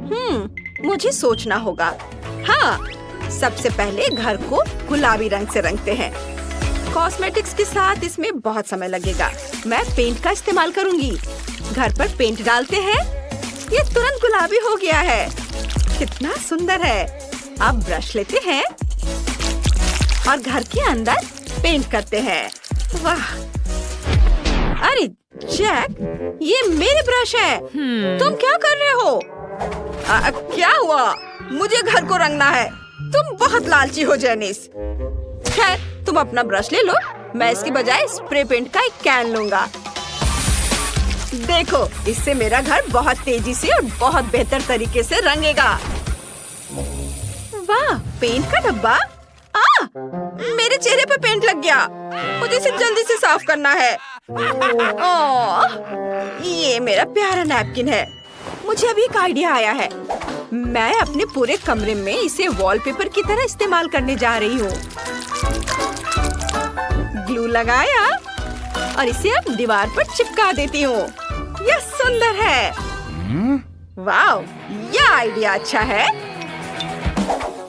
मुझे सोचना होगा। हाँ, सबसे पहले घर को गुलाबी रंग से रंगते हैं। कॉस्मेटिक्स के साथ इसमें बहुत समय लगेगा। मैं पेंट का इस्तेमाल करूंगी। घर पर पेंट डालते हैं। ये तुरंत गुलाबी हो गया है। कितना सुंदर है। अब ब्रश लेते हैं और घर के अंदर पेंट करते हैं। वाह! अरे जैक, ये मेरे ब्रश है। तुम क्या कर रहे हो? क्या हुआ? मुझे घर को रंगना है। तुम बहुत लालची हो जेनिस। खैर, तुम अपना ब्रश ले लो। मैं इसके बजाय स्प्रे पेंट का एक कैन लूंगा। देखो, इससे मेरा घर बहुत तेजी से और बहुत बेहतर तरीके से रंगेगा। वाह, पेंट का डब्बा। मेरे चेहरे पे पेंट लग गया। मुझे इसे जल्दी से साफ करना है। ये मेरा प्यारा नैपकिन है। मुझे अभी एक आइडिया आया है। मैं अपने पूरे कमरे में इसे वॉलपेपर की तरह इस्तेमाल करने जा रही हूँ। ग्लू लगाया और इसे अब दीवार पर चिपका देती हूँ। यह सुंदर है। वाह, यह आइडिया अच्छा है।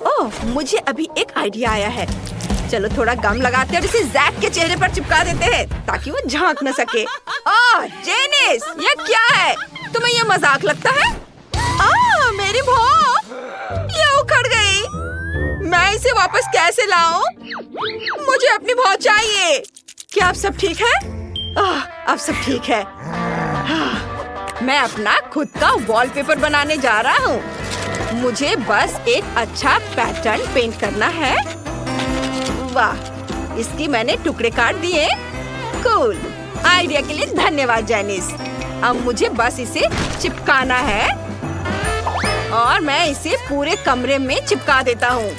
ओह, मुझे अभी एक आइडिया आया है। चलो थोड़ा गम लगाते हैं और इसे जैक के चेहरे पर चिपका देते हैं ताकि वो झांक न सके। ओह जेनिस, ये क्या है? तुम्हें ये मजाक लगता है? मेरी भौं! ये उखड़ गई। मैं इसे वापस कैसे लाऊं? मुझे अपनी भौं चाहिए। क्या अब सब ठीक है? अब सब ठीक है। मैं अपना खुद का वॉलपेपर बनाने जा रहा हूँ। मुझे बस एक अच्छा पैटर्न पेंट करना है। वाह, इसकी मैंने टुकड़े काट दिए। कूल, आइडिया के लिए धन्यवाद जेनिस। अब मुझे बस इसे चिपकाना है और मैं इसे पूरे कमरे में चिपका देता हूँ।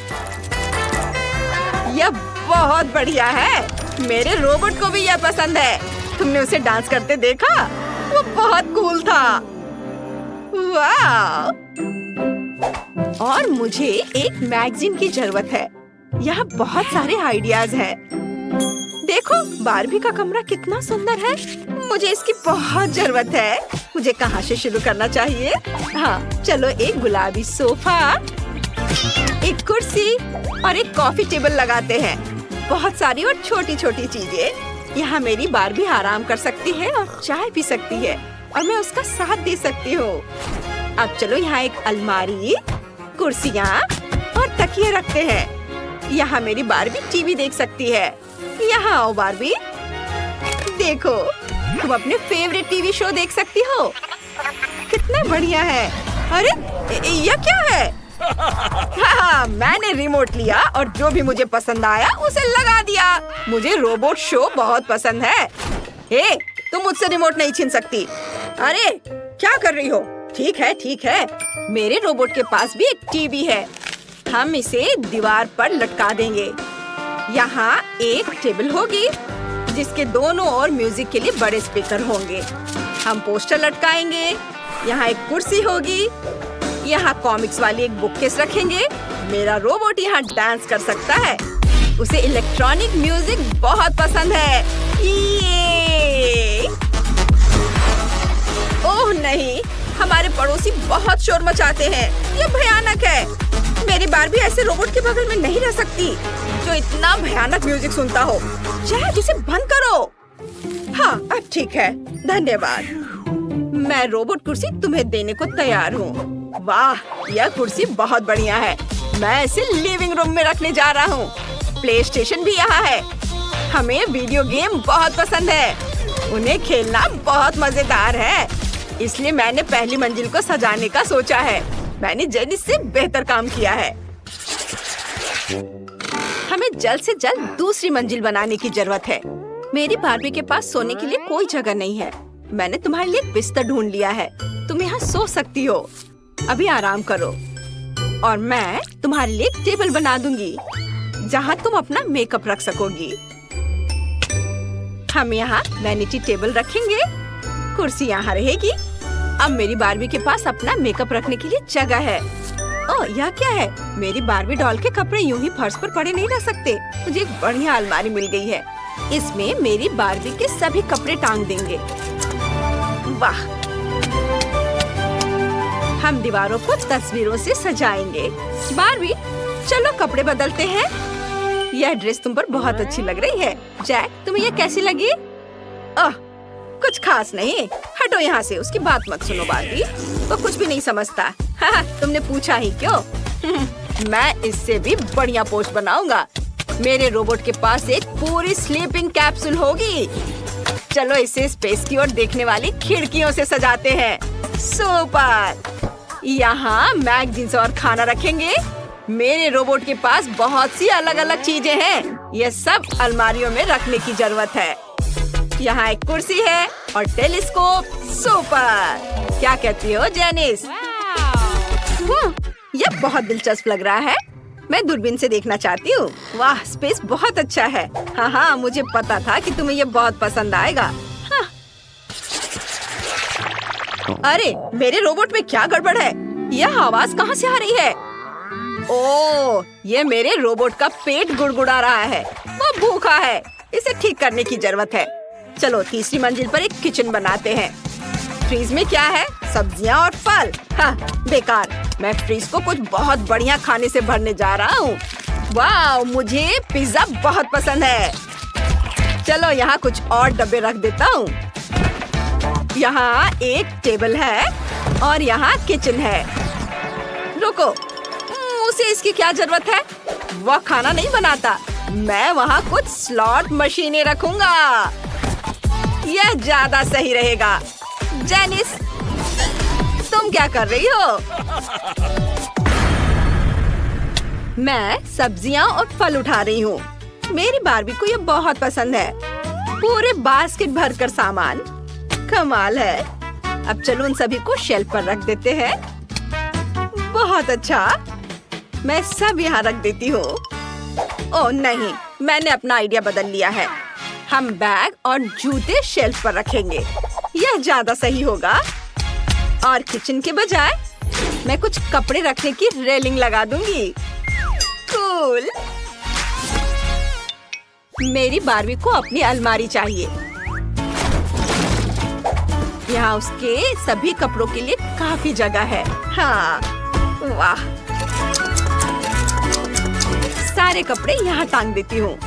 यह बहुत बढ़िया है। मेरे रोबोट को भी यह पसंद है। तुमने उसे डांस करते देखा? वो बहुत कूल था। वाह! और मुझे एक मैगजीन की जरूरत है। यहाँ बहुत सारे आइडियाज हैं। देखो, बारबी का कमरा कितना सुंदर है। मुझे इसकी बहुत जरूरत है। मुझे कहाँ से शुरू करना चाहिए? हाँ, चलो एक गुलाबी सोफा, एक कुर्सी और एक कॉफी टेबल लगाते हैं। बहुत सारी और छोटी छोटी चीजें। यहाँ मेरी बारबी आराम कर सकती है और चाय पी सकती है और मैं उसका साथ दे सकती हूँ। अब चलो यहाँ एक अलमारी, कुर्सियाँ और तकिए रखते हैं। यहाँ मेरी बारबी टीवी देख सकती है। यहाँ आओ बारबी। देखो, तुम अपने फेवरेट टीवी शो देख सकती हो। कितना बढ़िया है। अरे, यह क्या है? हाँ, मैंने रिमोट लिया और जो भी मुझे पसंद आया उसे लगा दिया। मुझे रोबोट शो बहुत पसंद है। तुम मुझसे रिमोट नहीं छीन सकती। अरे, क्या कर रही हो? ठीक है, ठीक है। मेरे रोबोट के पास भी एक टीवी है। हम इसे दीवार पर लटका देंगे। यहाँ एक टेबल होगी जिसके दोनों ओर म्यूजिक के लिए बड़े स्पीकर होंगे। हम पोस्टर लटकाएंगे। यहाँ एक कुर्सी होगी। यहाँ कॉमिक्स वाली एक बुककेस रखेंगे। मेरा रोबोट यहाँ डांस कर सकता है। उसे इलेक्ट्रॉनिक म्यूजिक बहुत पसंद है। ये! ओह नहीं, हमारे पड़ोसी बहुत शोर मचाते हैं। ये भयानक है। मेरी बारबी ऐसे रोबोट के बगल में नहीं रह सकती जो इतना भयानक म्यूजिक सुनता हो। शायद इसे बंद करो। हाँ, अब ठीक है। धन्यवाद। मैं रोबोट कुर्सी तुम्हें देने को तैयार हूँ। वाह, यह कुर्सी बहुत बढ़िया है। मैं इसे लिविंग रूम में रखने जा रहा हूँ। प्ले स्टेशन भी यहाँ है। हमें वीडियो गेम बहुत पसंद है। उन्हें खेलना बहुत मजेदार है। इसलिए मैंने पहली मंजिल को सजाने का सोचा है। मैंने जेनिस से बेहतर काम किया है। हमें जल्द से जल्द दूसरी मंजिल बनाने की जरूरत है। मेरी बारबी के पास सोने के लिए कोई जगह नहीं है। मैंने तुम्हारे लिए एक बिस्तर ढूंढ लिया है। तुम यहाँ सो सकती हो। अभी आराम करो और मैं तुम्हारे लिए एक टेबल बना दूंगी जहाँ तुम अपना मेकअप रख सकोगी। हम यहाँ वैनिटी टेबल रखेंगे। कुर्सी यहाँ रहेगी। अब मेरी बारबी के पास अपना मेकअप रखने के लिए जगह है। ओह, यह क्या है? मेरी बारबी डॉल के कपड़े यूं ही फर्श पर पड़े नहीं रह सकते। मुझे एक बढ़िया अलमारी मिल गई है। इसमें मेरी बारबी के सभी कपड़े टांग देंगे। वाह! हम दीवारों को तस्वीरों से सजाएंगे। बारबी, चलो कपड़े बदलते हैं। यह ड्रेस तुम पर बहुत अच्छी लग रही है। जैक, तुम्हें यह कैसी लगी? कुछ खास नहीं। हटो यहाँ से, उसकी बात मत सुनो बारबी, वो कुछ भी नहीं समझता। तुमने पूछा ही क्यों? मैं इससे भी बढ़िया पोस्ट बनाऊंगा। मेरे रोबोट के पास एक पूरी स्लीपिंग कैप्सूल होगी। चलो इसे स्पेस की ओर देखने वाली खिड़कियों से सजाते हैं। सुपर! यहाँ मैगजीन्स और खाना रखेंगे। मेरे रोबोट के पास बहुत सी अलग अलग चीजें हैं। ये सब अलमारियों में रखने की जरूरत है। यहाँ एक कुर्सी है और टेलीस्कोप। सुपर! क्या कहती हो जेनिस? यह बहुत दिलचस्प लग रहा है। मैं दूरबीन से देखना चाहती हूँ। वाह, स्पेस बहुत अच्छा है। हाँ, मुझे पता था कि तुम्हें यह बहुत पसंद आएगा। हाँ। अरे, मेरे रोबोट में क्या गड़बड़ है? यह आवाज कहाँ से आ रही है? ओह, ये मेरे रोबोट का पेट गुड़गुड़ा रहा है। वो भूखा है। इसे ठीक करने की जरूरत है। चलो तीसरी मंजिल पर एक किचन बनाते हैं। फ्रीज में क्या है? सब्जियां और फल। हाँ, बेकार। मैं फ्रीज को कुछ बहुत बढ़िया खाने से भरने जा रहा हूँ। वाह, मुझे पिज्जा बहुत पसंद है। चलो यहाँ कुछ और डब्बे रख देता हूँ। यहाँ एक टेबल है और यहाँ किचन है। रुको, उसे इसकी क्या जरूरत है? वह खाना नहीं बनाता। मैं वहाँ कुछ स्लॉट मशीनें रखूंगा। यह ज्यादा सही रहेगा। जेनिस, तुम क्या कर रही हो? मैं सब्जियां और फल उठा रही हूँ। मेरी बारबी को ये बहुत पसंद है। पूरे बास्केट भरकर सामान। कमाल है। अब चलो उन सभी को शेल्फ पर रख देते हैं। बहुत अच्छा। मैं सब यहाँ रख देती हूँ। ओह नहीं, मैंने अपना आइडिया बदल लिया है। हम बैग और जूते शेल्फ पर रखेंगे। यह ज्यादा सही होगा। और किचन के बजाय मैं कुछ कपड़े रखने की रेलिंग लगा दूंगी। कूल। मेरी बारबी को अपनी अलमारी चाहिए। यहाँ उसके सभी कपड़ों के लिए काफी जगह है। हाँ, वाह। सारे कपड़े यहाँ टांग देती हूँ।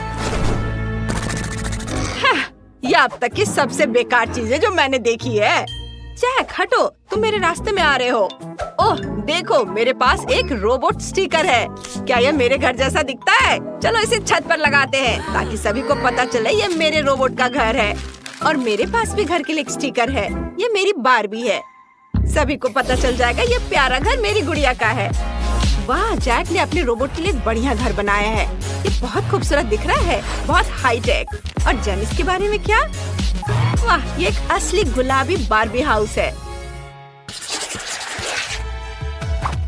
यह अब तक की सबसे बेकार चीज है जो मैंने देखी है। जैक, हटो, तुम मेरे रास्ते में आ रहे हो। ओह, देखो, मेरे पास एक रोबोट स्टिकर है। क्या यह मेरे घर जैसा दिखता है? चलो इसे छत पर लगाते हैं ताकि सभी को पता चले ये मेरे रोबोट का घर है। और मेरे पास भी घर के लिए एक स्टिकर है। ये मेरी बारबी है। सभी को पता चल जाएगा ये प्यारा घर मेरी गुड़िया का है। वाह, जैक ने अपने रोबोट के लिए एक बढ़िया घर बनाया है। ये बहुत खूबसूरत दिख रहा है, बहुत हाईटेक। और जेनिस के बारे में क्या? वाह, ये एक असली गुलाबी बारबी हाउस है।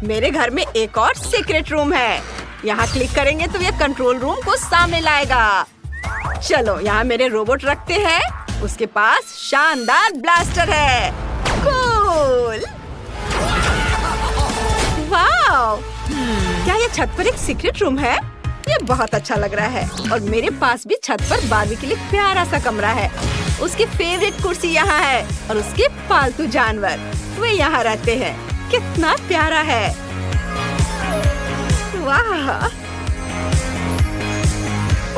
मेरे घर में एक और सीक्रेट रूम है। यहाँ क्लिक करेंगे तो ये कंट्रोल रूम को सामने लाएगा। चलो यहाँ मेरे रोबोट रखते हैं। उसके पास शानदार ब्लास्टर है। कूल। वाह, क्या ये छत पर एक सीक्रेट रूम है? ये बहुत अच्छा लग रहा है। और मेरे पास भी छत पर बारबी के लिए प्यारा सा कमरा है। उसकी फेवरेट कुर्सी यहाँ है और उसके पालतू जानवर वे यहाँ रहते हैं। कितना प्यारा है। वाह।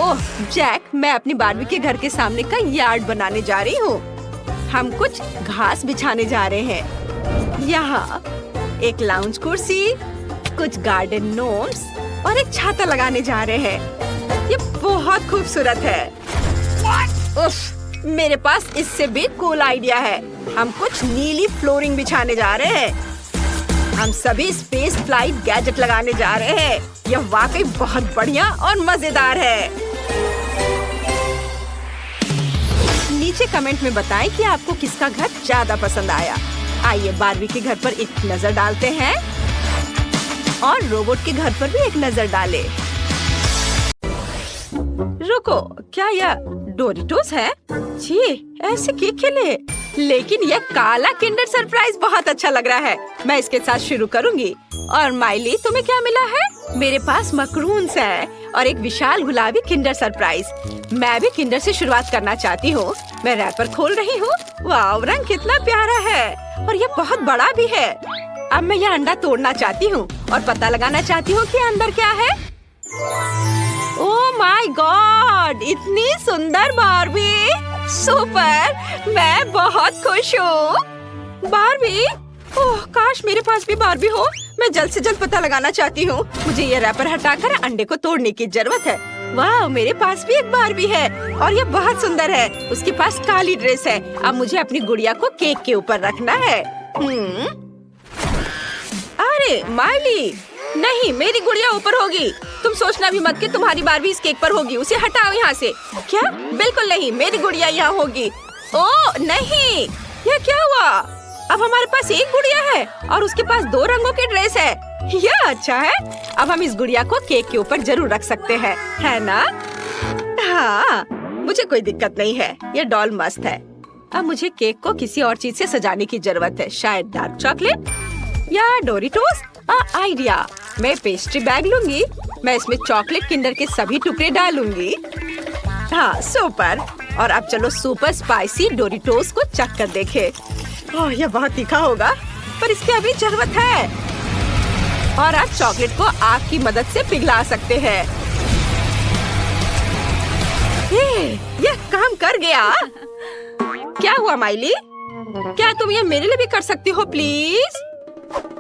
ओह जैक, मैं अपनी बारबी के घर के सामने का यार्ड बनाने जा रही हूँ। हम कुछ घास बिछाने जा रहे हैं। यहाँ एक लाउंज कुर्सी, कुछ गार्डन नोम्स और एक छाता लगाने जा रहे हैं। ये बहुत खूबसूरत है। उफ, मेरे पास इससे भी कूल आइडिया है। हम कुछ नीली फ्लोरिंग बिछाने जा रहे हैं। हम सभी स्पेस फ्लाइट गैजेट लगाने जा रहे हैं। यह वाकई बहुत बढ़िया और मजेदार है। नीचे कमेंट में बताएं कि आपको किसका घर ज्यादा पसंद आया। आइए बारबी के घर पर एक नजर डालते हैं और रोबोट के घर पर भी एक नजर डालें। रुको, क्या यह डोरिटोस है? जी, ऐसे केक खेले। लेकिन यह काला किंडर सरप्राइज बहुत अच्छा लग रहा है। मैं इसके साथ शुरू करूंगी। और माइली, तुम्हें क्या मिला है? मेरे पास मकरून्स है और एक विशाल गुलाबी किंडर सरप्राइज। मैं भी किंडर से शुरुआत करना चाहती हूँ। मैं रैपर खोल रही हूँ। वाह, रंग कितना प्यारा है और यह बहुत बड़ा भी है। अब मैं यह अंडा तोड़ना चाहती हूँ और पता लगाना चाहती हूँ कि अंदर क्या है। ओह माय गॉड, इतनी सुंदर बार्बी, सुपर, मैं बहुत खुश हूँ। बार्बी, ओह काश मेरे पास भी बार्बी हो। मैं जल्द से जल्द पता लगाना चाहती हूँ। मुझे ये रैपर हटाकर अंडे को तोड़ने की जरूरत है। वाह, मेरे पास भी एक बार्बी है और ये बहुत सुंदर है। उसके पास काली ड्रेस है। अब मुझे अपनी गुड़िया को केक के ऊपर रखना है। अरे माइली, नहीं, मेरी गुड़िया ऊपर होगी। तुम सोचना भी मत कि तुम्हारी बार्बी इस केक पर होगी। उसे हटाओ यहाँ से। क्या? बिल्कुल नहीं, मेरी गुड़िया यहाँ होगी। ओह नहीं, यह क्या हुआ? अब हमारे पास एक गुड़िया है और उसके पास 2 रंगों की ड्रेस है। यह अच्छा है। अब हम इस गुड़िया को केक के ऊपर जरूर रख सकते हैं, है ना? हाँ, मुझे कोई दिक्कत नहीं है। यह डॉल मस्त है। अब मुझे केक को किसी और चीज से सजाने की जरूरत है। शायद डार्क चॉकलेट या डोरिटोस। आइडिया, मैं पेस्ट्री बैग लूंगी। मैं इसमें चॉकलेट किंडर के सभी टुकड़े डालूंगी। हाँ, सुपर। और अब चलो सुपर स्पाइसी डोरिटोस को चख कर देखें। ओह, यह बहुत तीखा होगा, पर इसकी अभी जरूरत है। और आप चॉकलेट को आग की मदद से पिघला सकते हैं। यह काम कर गया। क्या हुआ माइली? क्या तुम ये मेरे लिए भी कर सकती हो प्लीज?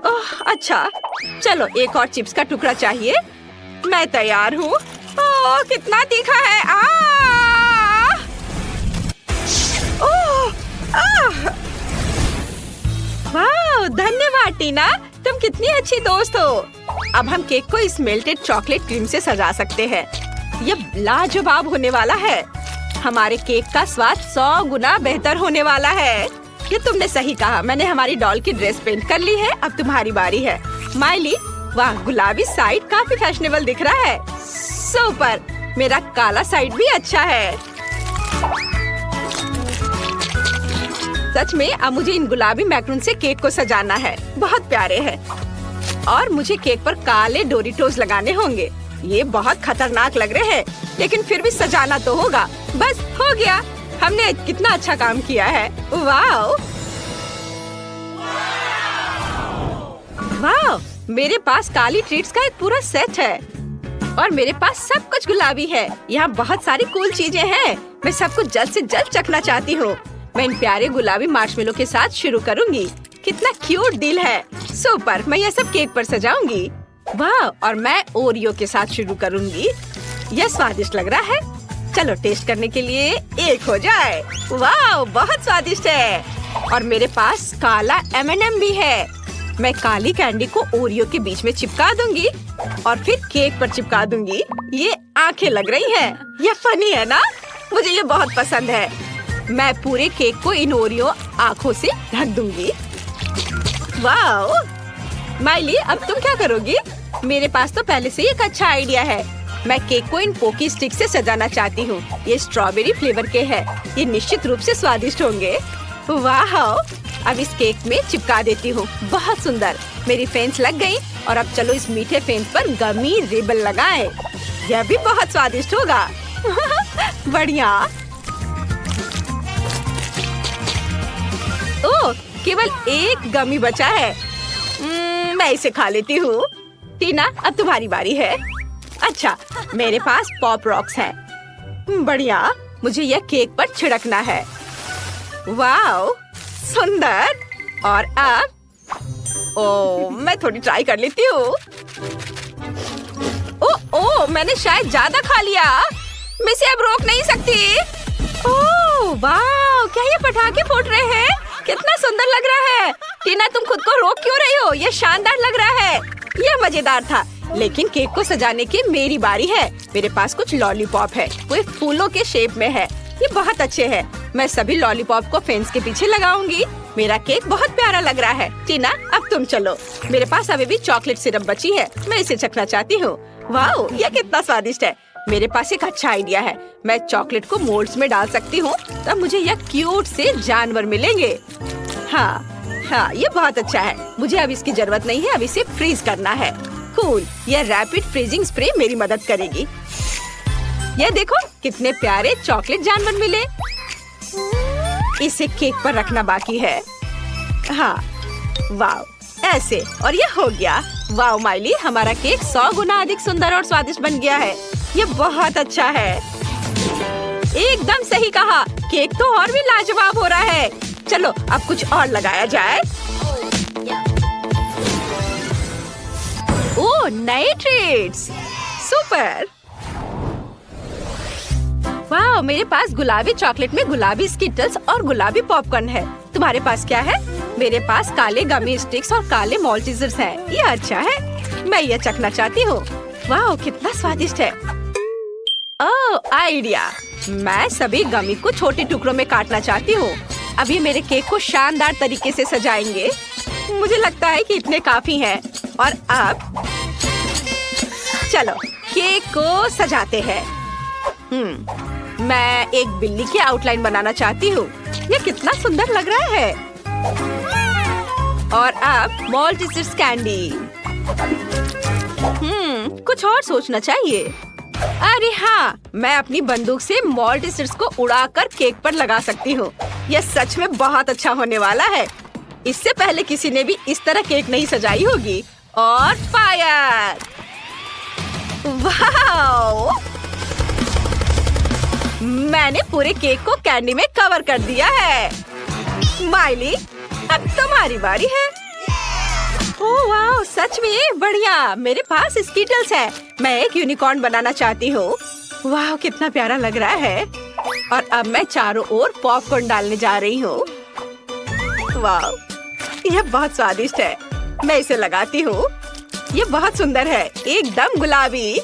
ओह अच्छा, चलो एक और चिप्स का टुकड़ा चाहिए। मैं तैयार हूँ। ओह कितना तीखा है। वाह, धन्यवाद टीना, तुम कितनी अच्छी दोस्त हो। अब हम केक को इस मेल्टेड चॉकलेट क्रीम से सजा सकते हैं। यह लाजवाब होने वाला है। हमारे केक का स्वाद 100 गुना बेहतर होने वाला है। ये तुमने सही कहा। मैंने हमारी डॉल की ड्रेस पेंट कर ली है। अब तुम्हारी बारी है। माइली, वाह, गुलाबी साइड काफी फैशनेबल दिख रहा है। सुपर, मेरा काला साइड भी अच्छा है। सच में अब मुझे इन गुलाबी मैक्रून से केक को सजाना है। बहुत प्यारे हैं। और मुझे केक पर काले डोरिटोस लगाने होंगे। ये बहुत खतरनाक लग रहे हैं, लेकिन फिर भी सजाना तो होगा। बस हो गया। हमने कितना अच्छा काम किया है। वाह वाह, मेरे पास काली ट्रीट्स का एक पूरा सेट है और मेरे पास सब कुछ गुलाबी है। यहाँ बहुत सारी कूल चीजें हैं। मैं सब कुछ जल्द से जल्द चखना चाहती हूँ। मैं इन प्यारे गुलाबी मार्शमेलो के साथ शुरू करूँगी। कितना क्यूट दिल है। सुपर, मैं यह सब केक पर सजाऊंगी। वाह, और मैं ओरियो के साथ शुरू करूँगी। यह स्वादिष्ट लग रहा है। चलो टेस्ट करने के लिए एक हो जाए। वाह, बहुत स्वादिष्ट है। और मेरे पास काला M&M भी है। मैं काली कैंडी को ओरियो के बीच में चिपका दूंगी और फिर केक पर चिपका दूंगी। ये आंखें लग रही हैं। ये फनी है ना? मुझे ये बहुत पसंद है। मैं पूरे केक को इन ओरियो आँखों से ढक दूंगी। वाह माइली, अब तुम क्या करोगी? मेरे पास तो पहले से ही एक अच्छा आइडिया है। मैं केक को इन पोकी स्टिक से सजाना चाहती हूँ। ये स्ट्रॉबेरी फ्लेवर के हैं। ये निश्चित रूप से स्वादिष्ट होंगे। वाह, अब इस केक में चिपका देती हूँ। बहुत सुंदर, मेरी फेंस लग गई। और अब चलो इस मीठे फेंस पर गमी रिबन लगाएं। यह भी बहुत स्वादिष्ट होगा। बढ़िया। ओह, केवल एक गमी बचा है। मैं इसे खा लेती हूँ। टीना, अब तुम्हारी बारी है। अच्छा, मेरे पास पॉप रॉक्स हैं। बढ़िया, मुझे यह केक पर छिड़कना है। वाह, सुंदर। और अब मैं थोड़ी ट्राई कर लेती हूँ। ओह, मैंने शायद ज्यादा खा लिया। मैं इसे अब रोक नहीं सकती। ओह वाह, क्या ये पटाखे फूट रहे हैं? कितना सुंदर लग रहा है। टीना, तुम खुद को रोक क्यों रही हो? ये शानदार लग रहा है। यह मजेदार था, लेकिन केक को सजाने की मेरी बारी है। मेरे पास कुछ लॉलीपॉप है। वो फूलों के शेप में है। ये बहुत अच्छे हैं। मैं सभी लॉलीपॉप को फेंस के पीछे लगाऊंगी। मेरा केक बहुत प्यारा लग रहा है। टीना, अब तुम चलो। मेरे पास अभी भी चॉकलेट सिरप बची है। मैं इसे चखना चाहती हूँ। वाह, यह कितना स्वादिष्ट है। मेरे पास एक अच्छा आइडिया है। मैं चॉकलेट को मोल्ड्स में डाल सकती हूँ। तब मुझे यह क्यूट से जानवर मिलेंगे। हाँ, ये बहुत अच्छा है। मुझे अब इसकी जरूरत नहीं है। अब इसे फ्रीज करना है। कूल, यह रैपिड फ्रीजिंग स्प्रे मेरी मदद करेगी। यह देखो, कितने प्यारे चॉकलेट जानवर मिले। इसे केक पर रखना बाकी है। हाँ, वाह, ऐसे और ये हो गया। वाह माइली, हमारा केक 100 गुना अधिक सुंदर और स्वादिष्ट बन गया है। ये बहुत अच्छा है। एकदम सही कहा, केक तो और भी लाजवाब हो रहा है। चलो अब कुछ और लगाया जाए। ओह, नए ट्रीट्स, सुपर। वाह, मेरे पास गुलाबी चॉकलेट में गुलाबी स्किटल्स और गुलाबी पॉपकॉर्न है। तुम्हारे पास क्या है? मेरे पास काले गमी स्टिक्स और काले मॉल्टीजर्स हैं। ये अच्छा है, मैं ये चखना चाहती हूँ। वाह, कितना स्वादिष्ट है। ओह, आइडिया। मैं सभी गमी को छोटे टुकड़ों में काटना चाहती हूँ। अब ये मेरे केक को शानदार तरीके से सजाएंगे। मुझे लगता है कि इतने काफी हैं। और अब चलो केक को सजाते हैं। मैं एक बिल्ली की आउटलाइन बनाना चाहती हूँ। ये कितना सुंदर लग रहा है। और अब मॉल्टीजर्स कैंडी। कुछ और सोचना चाहिए। अरे हाँ, मैं अपनी बंदूक से मॉल्टीजर्स को उड़ाकर केक पर लगा सकती हूँ। यह सच में बहुत अच्छा होने वाला है। इससे पहले किसी ने भी इस तरह केक नहीं सजाई होगी। और फायर! वाओ! मैंने पूरे केक को कैंडी में कवर कर दिया है। माइली, अब तुम्हारी बारी है। ओह वाह, सच में बढ़िया। मेरे पास स्कीटल्स है। मैं एक यूनिकॉर्न बनाना चाहती हूँ। वाह, कितना प्यारा लग रहा है। और अब मैं चारों ओर पॉपकॉर्न डालने जा रही हूँ। वाह, यह बहुत स्वादिष्ट है। मैं इसे लगाती हूँ। ये बहुत सुंदर है, एकदम गुलाबी।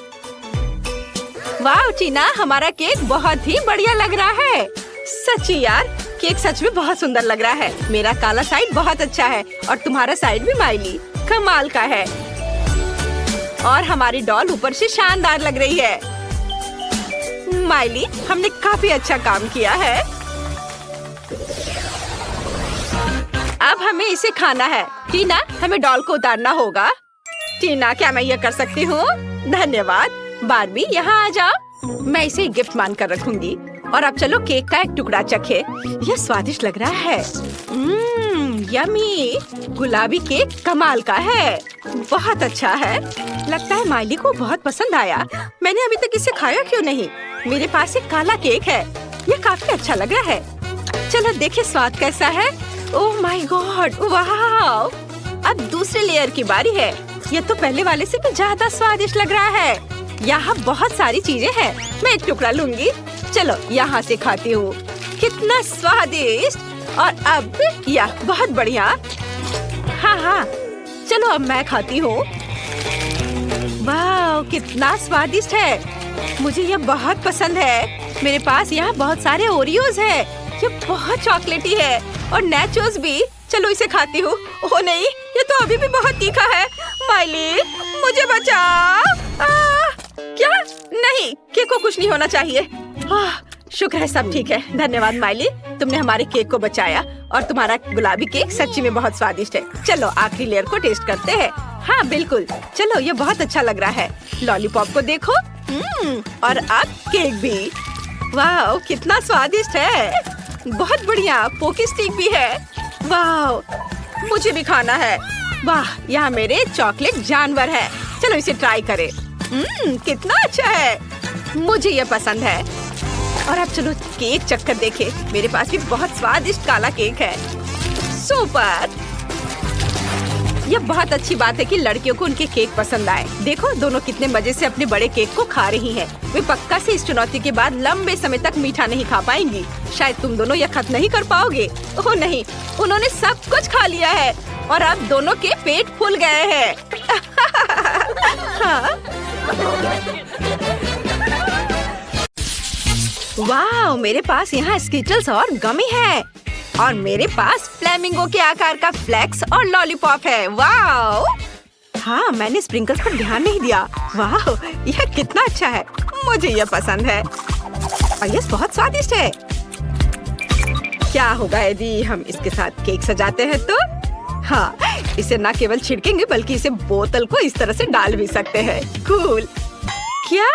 वाह टीना, हमारा केक बहुत ही बढ़िया लग रहा है। सच्ची यार, केक सच में बहुत सुंदर लग रहा है। मेरा काला साइड बहुत अच्छा है और तुम्हारा साइड भी माइली कमाल का है। और हमारी डॉल ऊपर से शानदार लग रही है। माइली, हमने काफी अच्छा काम किया है। अब हमें इसे खाना है। टीना, हमें डॉल को उतारना होगा। टीना, क्या मैं ये कर सकती हूँ? धन्यवाद। बार्बी, यहाँ आ जाओ। मैं इसे गिफ्ट मानकर रखूंगी। और अब चलो केक का एक टुकड़ा चखे। यह स्वादिष्ट लग रहा है। यमी! गुलाबी केक कमाल का है। बहुत अच्छा है। लगता है माइली को बहुत पसंद आया। मैंने अभी तक इसे खाया क्यों नहीं? मेरे पास एक काला केक है। यह काफी अच्छा लग रहा है। चलो देखिए स्वाद कैसा है। ओह माय गॉड, वाह! अब दूसरे लेयर की बारी है। यह तो पहले वाले से भी ज्यादा स्वादिष्ट लग रहा है। यहाँ बहुत सारी चीजें हैं। मैं एक टुकड़ा लूंगी। चलो यहाँ से खाती हूँ। कितना स्वादिष्ट। और अब यह बहुत बढ़िया। हाँ, चलो अब मैं खाती हूँ। वाह, कितना स्वादिष्ट है। मुझे यह बहुत पसंद है। मेरे पास यहाँ बहुत सारे ओरियोज है। ये बहुत चॉकलेटी है और नैचोस भी। चलो इसे खाती हूँ। ओह नहीं, ये तो अभी भी बहुत तीखा है। माइली, मुझे बचाओ। क्या? नहीं, केक को कुछ नहीं होना चाहिए। शुक्र है सब ठीक है। धन्यवाद माइली, तुमने हमारे केक को बचाया। और तुम्हारा गुलाबी केक सच्ची में बहुत स्वादिष्ट है। चलो आखिरी लेयर को टेस्ट करते हैं। हाँ बिल्कुल, चलो ये बहुत अच्छा लग रहा है। लॉलीपॉप को देखो। और अब केक भी। वाह, कितना स्वादिष्ट है। बहुत बढ़िया। पोकी स्टिक भी है। वाह, मुझे भी खाना है। वाह, यहाँ मेरे चॉकलेट जानवर है। चलो इसे ट्राई करें। कितना अच्छा है। मुझे ये पसंद है। और अब चलो केक चक्कर देखे। मेरे पास भी बहुत स्वादिष्ट काला केक है। सुपर। यह बहुत अच्छी बात है कि लड़कियों को उनके केक पसंद आए। देखो दोनों कितने मजे से अपने बड़े केक को खा रही हैं। वे पक्का से इस चुनौती के बाद लंबे समय तक मीठा नहीं खा पाएंगी। शायद तुम दोनों यह खत्म नहीं कर पाओगे। ओह नहीं, उन्होंने सब कुछ खा लिया है और अब दोनों के पेट फूल गए हैं। हाँ। वाह, मेरे पास यहाँ स्किटल्स और गमी है। और मेरे पास फ्लेमिंगो के आकार का फ्लेक्स और लॉलीपॉप है। वाह! हाँ, मैंने स्प्रिंकल्स पर ध्यान नहीं दिया। वाह, यह कितना अच्छा है। मुझे यह पसंद है और यह बहुत स्वादिष्ट है। क्या होगा यदि हम इसके साथ केक सजाते हैं तो? हाँ, इसे न केवल छिड़केंगे बल्कि इसे बोतल को इस तरह से डाल भी सकते हैं। कूल। क्या?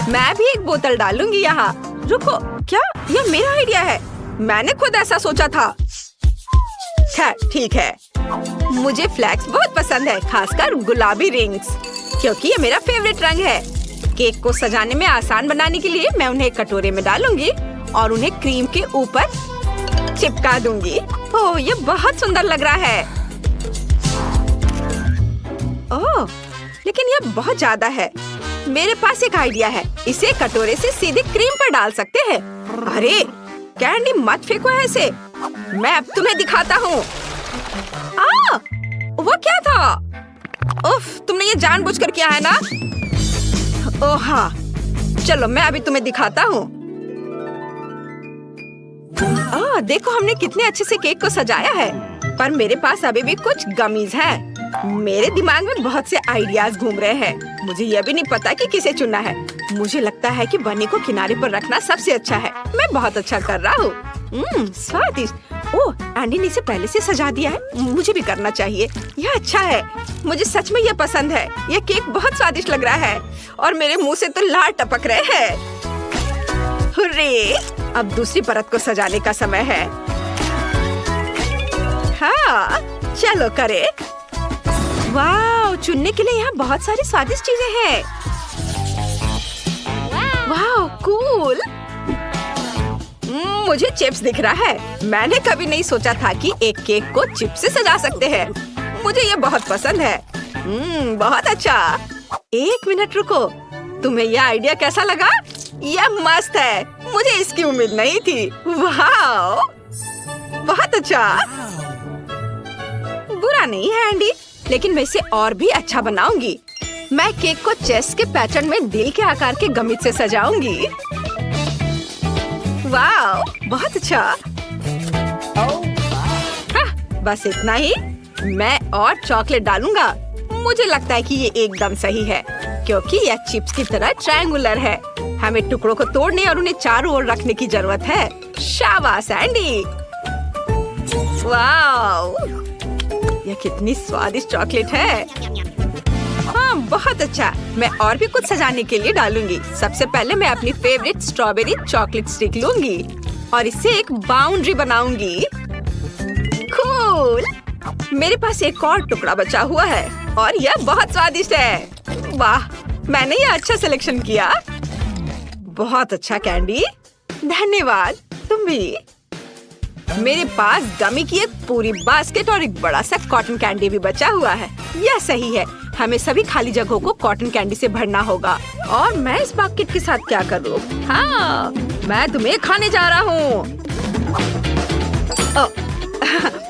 मैं भी एक बोतल डालूंगी यहाँ। रुको, क्या? यह मेरा आइडिया है। मैंने खुद ऐसा सोचा था। खैर ठीक है। मुझे फ्लैक्स बहुत पसंद है, खासकर गुलाबी रिंग्स, क्योंकि ये मेरा फेवरेट रंग है। केक को सजाने में आसान बनाने के लिए मैं उन्हें कटोरे में डालूंगी और उन्हें क्रीम के ऊपर चिपका दूंगी। ओह, ये बहुत सुंदर लग रहा है। ओह, लेकिन ये बहुत ज्यादा है। मेरे पास एक आइडिया है, इसे कटोरे से सीधे क्रीम पर डाल सकते हैं। अरे कैंडी, मत फेंको ऐसे, मैं अब तुम्हें दिखाता हूँ। वो क्या था? उफ, तुमने ये जानबूझकर किया है ना? ओह हाँ, चलो मैं अभी तुम्हें दिखाता हूँ। देखो हमने कितने अच्छे से केक को सजाया है, पर मेरे पास अभी भी कुछ गमीज हैं। मेरे दिमाग में बहुत से आइडियाज घूम रहे हैं। मुझे यह भी नहीं पता कि किसे चुनना है। मुझे लगता है कि बनी को किनारे पर रखना सबसे अच्छा है। मैं बहुत अच्छा कर रहा हूँ। स्वादिष्ट। ओह, एंडी ने इसे पहले से सजा दिया है। मुझे भी करना चाहिए। यह अच्छा है। मुझे सच में यह पसंद है। यह केक बहुत स्वादिष्ट लग रहा है और मेरे मुंह से तो लार टपक रहे हैं। हुर्रे! अब दूसरी परत को सजाने का समय है। हाँ, चलो करे। वाह, चुनने के लिए यहाँ बहुत सारी स्वादिष्ट चीजें हैं। वाह, कूल। मुझे चिप्स दिख रहा है। मैंने कभी नहीं सोचा था कि एक केक को चिप्स से सजा सकते हैं। मुझे ये बहुत पसंद है। बहुत अच्छा। एक मिनट रुको, तुम्हें यह आइडिया कैसा लगा? यह मस्त है। मुझे इसकी उम्मीद नहीं थी। वाह, बहुत अच्छा। बुरा नहीं है एंडी, लेकिन मैं इसे और भी अच्छा बनाऊंगी। मैं केक को चेस्ट के पैटर्न में दिल के आकार के गमित से सजाऊंगी। वाह, बहुत अच्छा। हाँ, बस इतना ही। मैं और चॉकलेट डालूंगा। मुझे लगता है कि ये एकदम सही है, क्योंकि यह चिप्स की तरह ट्रायंगुलर है। हमें टुकड़ों को तोड़ने और उन्हें चारों ओर रखने की जरूरत है। शाबाश एंडी। वाह, यह कितनी स्वादिष्ट चॉकलेट है। हाँ, बहुत अच्छा। मैं और भी कुछ सजाने के लिए डालूंगी। सबसे पहले मैं अपनी फेवरेट स्ट्रॉबेरी चॉकलेट स्टिक लूंगी और इससे एक बाउंड्री बनाऊंगी। कूल। मेरे पास एक और टुकड़ा बचा हुआ है और यह बहुत स्वादिष्ट है। वाह, मैंने यह अच्छा सिलेक्शन किया। बहुत अच्छा कैंडी, धन्यवाद। तुम भी। मेरे पास गमी की एक पूरी बास्केट और एक बड़ा सा कॉटन कैंडी भी बचा हुआ है। यह सही है। हमें सभी खाली जगहों को कॉटन कैंडी से भरना होगा। और मैं इस बास्केट के साथ क्या करूँ? हाँ, मैं तुम्हें खाने जा रहा हूँ।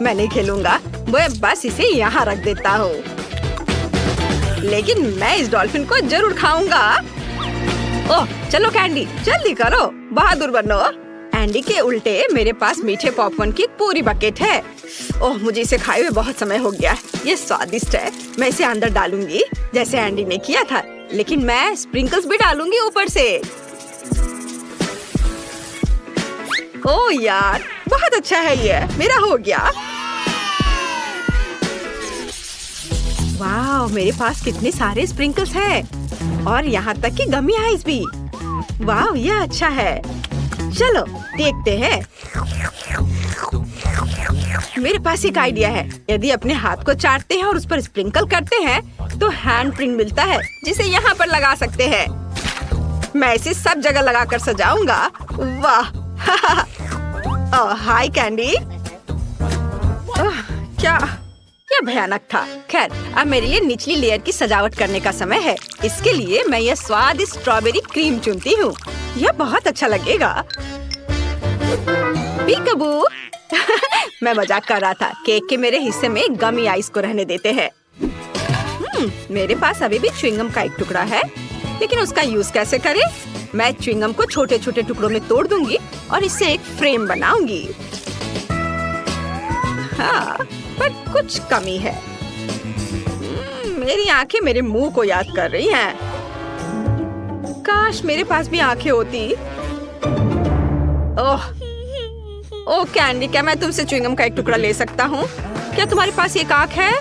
मैं नहीं खेलूंगा। मैं बस इसे यहाँ रख देता हूँ। लेकिन मैं इस डॉल्फिन को जरूर खाऊंगा। ओह, चलो कैंडी, जल्दी करो, बहादुर बनो। एंडी के उल्टे मेरे पास मीठे पॉपकॉर्न की पूरी बकेट है। ओह, मुझे इसे खाए हुए बहुत समय हो गया। ये स्वादिष्ट है। मैं इसे अंदर डालूंगी जैसे एंडी ने किया था, लेकिन मैं स्प्रिंकल्स भी डालूंगी ऊपर से। ओह यार, बहुत अच्छा है ये। मेरा हो गया। वाह, मेरे पास कितने सारे स्प्रिंकल्स हैं और यहाँ तक कि गमी आइस भी। वाह, यह अच्छा है। चलो देखते हैं। मेरे पास एक आइडिया है। यदि अपने हाथ को चाटते हैं और उस पर स्प्रिंकल करते हैं तो हैंड प्रिंट मिलता है, जिसे यहाँ पर लगा सकते हैं। मैं इसे सब जगह लगाकर सजाऊंगा। वाह। हाय कैंडी। क्या भयानक था। खैर, अब मेरे लिए निचली लेयर की सजावट करने का समय है। इसके लिए मैं यह स्वादिष्ट स्ट्रॉबेरी क्रीम चुनती हूँ। यह बहुत अच्छा लगेगा। पीकाबू। मैं मजाक कर रहा था। केक के मेरे हिस्से में गमी आइस को रहने देते हैं। मेरे पास अभी भी च्युइंगम का एक टुकड़ा है, लेकिन उसका यूज कैसे करें? मैं च्युइंगम को छोटे छोटे टुकड़ों में तोड़ दूंगी और इससे एक फ्रेम बनाऊंगी। हाँ, पर कुछ कमी है। मेरी आंखें मेरे मुंह को याद कर रही हैं। काश मेरे पास भी आंखें होती। ओह कैंडी, क्या मैं तुमसे च्युइंगम का एक टुकड़ा ले सकता हूँ? क्या तुम्हारे पास एक आंख है?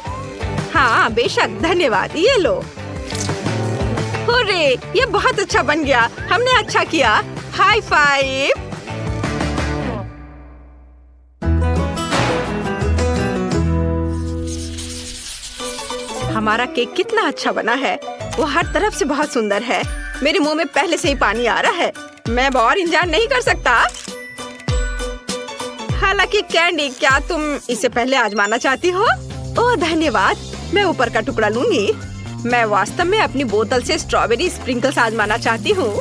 हाँ बेशक, धन्यवाद। ये लो। हुर्रे, ये बहुत अच्छा बन गया। हमने अच्छा किया। High five. हमारा केक कितना अच्छा बना है। वो हर तरफ से बहुत सुंदर है। मेरे मुंह में पहले से ही पानी आ रहा है। मैं अब और इंतजार नहीं कर सकता। हालांकि कैंडी, क्या तुम इसे पहले आजमाना चाहती हो? ओह धन्यवाद, मैं ऊपर का टुकड़ा लूंगी। मैं वास्तव में अपनी बोतल से स्ट्रॉबेरी स्प्रिंकल्स आजमाना चाहती हूँ।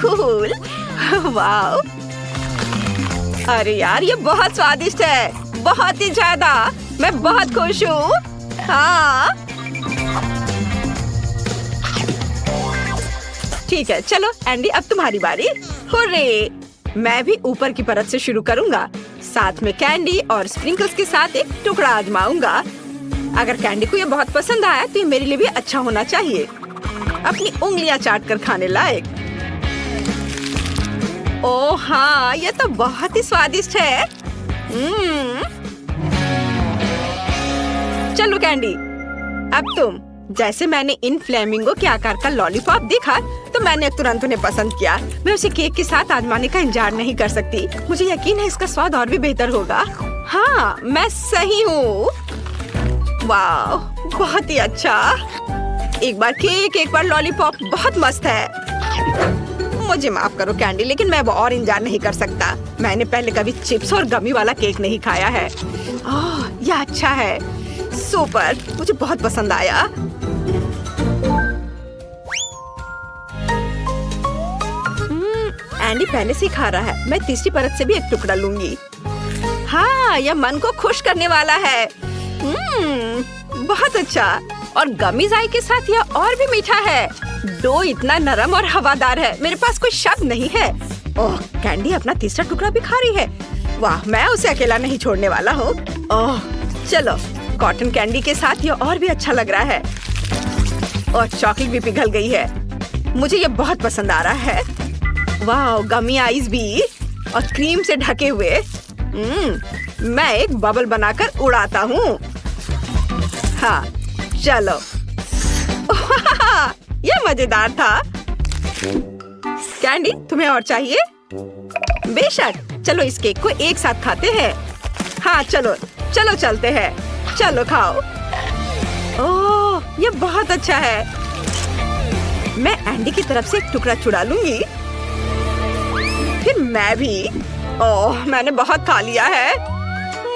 Cool, wow! अरे यार, ये बहुत स्वादिष्ट है, बहुत ही ज्यादा। मैं बहुत खुश हूँ। हाँ ठीक है, चलो एंडी, अब तुम्हारी बारी। हुर्रे! मैं भी ऊपर की परत से शुरू करूँगा। साथ में कैंडी और स्प्रिंकल्स के साथ एक टुकड़ा आजमाऊंगा। अगर कैंडी को ये बहुत पसंद आया तो ये मेरे लिए भी अच्छा होना चाहिए। अपनी उंगलियां चाट कर खाने लायक। ओह हाँ, ये तो बहुत ही स्वादिष्ट है। चलो कैंडी, अब तुम। जैसे मैंने इन फ्लेमिंगो के आकार का लॉलीपॉप देखा तो मैंने तुरंत उन्हें पसंद किया। मैं उसे केक के साथ आजमाने का इंतजार नहीं कर सकती। मुझे यकीन है इसका स्वाद और भी बेहतर होगा। हाँ, मैं सही हूँ। वाह, बहुत ही अच्छा। एक बार केक, एक बार लॉलीपॉप, बहुत मस्त है। मुझे माफ करो कैंडी, लेकिन मैं अब और इंतजार नहीं कर सकता। मैंने पहले कभी चिप्स और गमी वाला केक नहीं खाया है। ओह, यह अच्छा है। सुपर, मुझे बहुत पसंद आया। एंडी पहले से ही खा रहा है। मैं तीसरी परत से भी एक टुकड़ा लूंगी। हाँ, यह मन को खुश करने वाला है। बहुत अच्छा। और गमी जाई के साथ यह और भी मीठा है। डो इतना नरम और हवादार है, मेरे पास कोई शब्द नहीं है। ओह, कैंडी अपना तीसरा टुकड़ा भी खा रही है। वाह, मैं उसे अकेला नहीं छोड़ने वाला हूँ। ओह चलो, कॉटन कैंडी के साथ ये और भी अच्छा लग रहा है। और चॉकलेट भी पिघल गई है। मुझे ये बहुत पसंद आ रहा है। वाह, गमी आइस भी और क्रीम से ढके हुए। मैं एक बबल बनाकर उड़ाता हूँ। हाँ चलो। ये मजेदार था। कैंडी, तुम्हें और चाहिए? बेशक, चलो इस केक को एक साथ खाते हैं। हाँ चलो चलो चलते हैं। चलो खाओ। ओह, ये बहुत अच्छा है। मैं एंडी की तरफ से एक टुकड़ा चुरा लूंगी। फिर मैं भी। ओह, मैंने बहुत खा लिया है।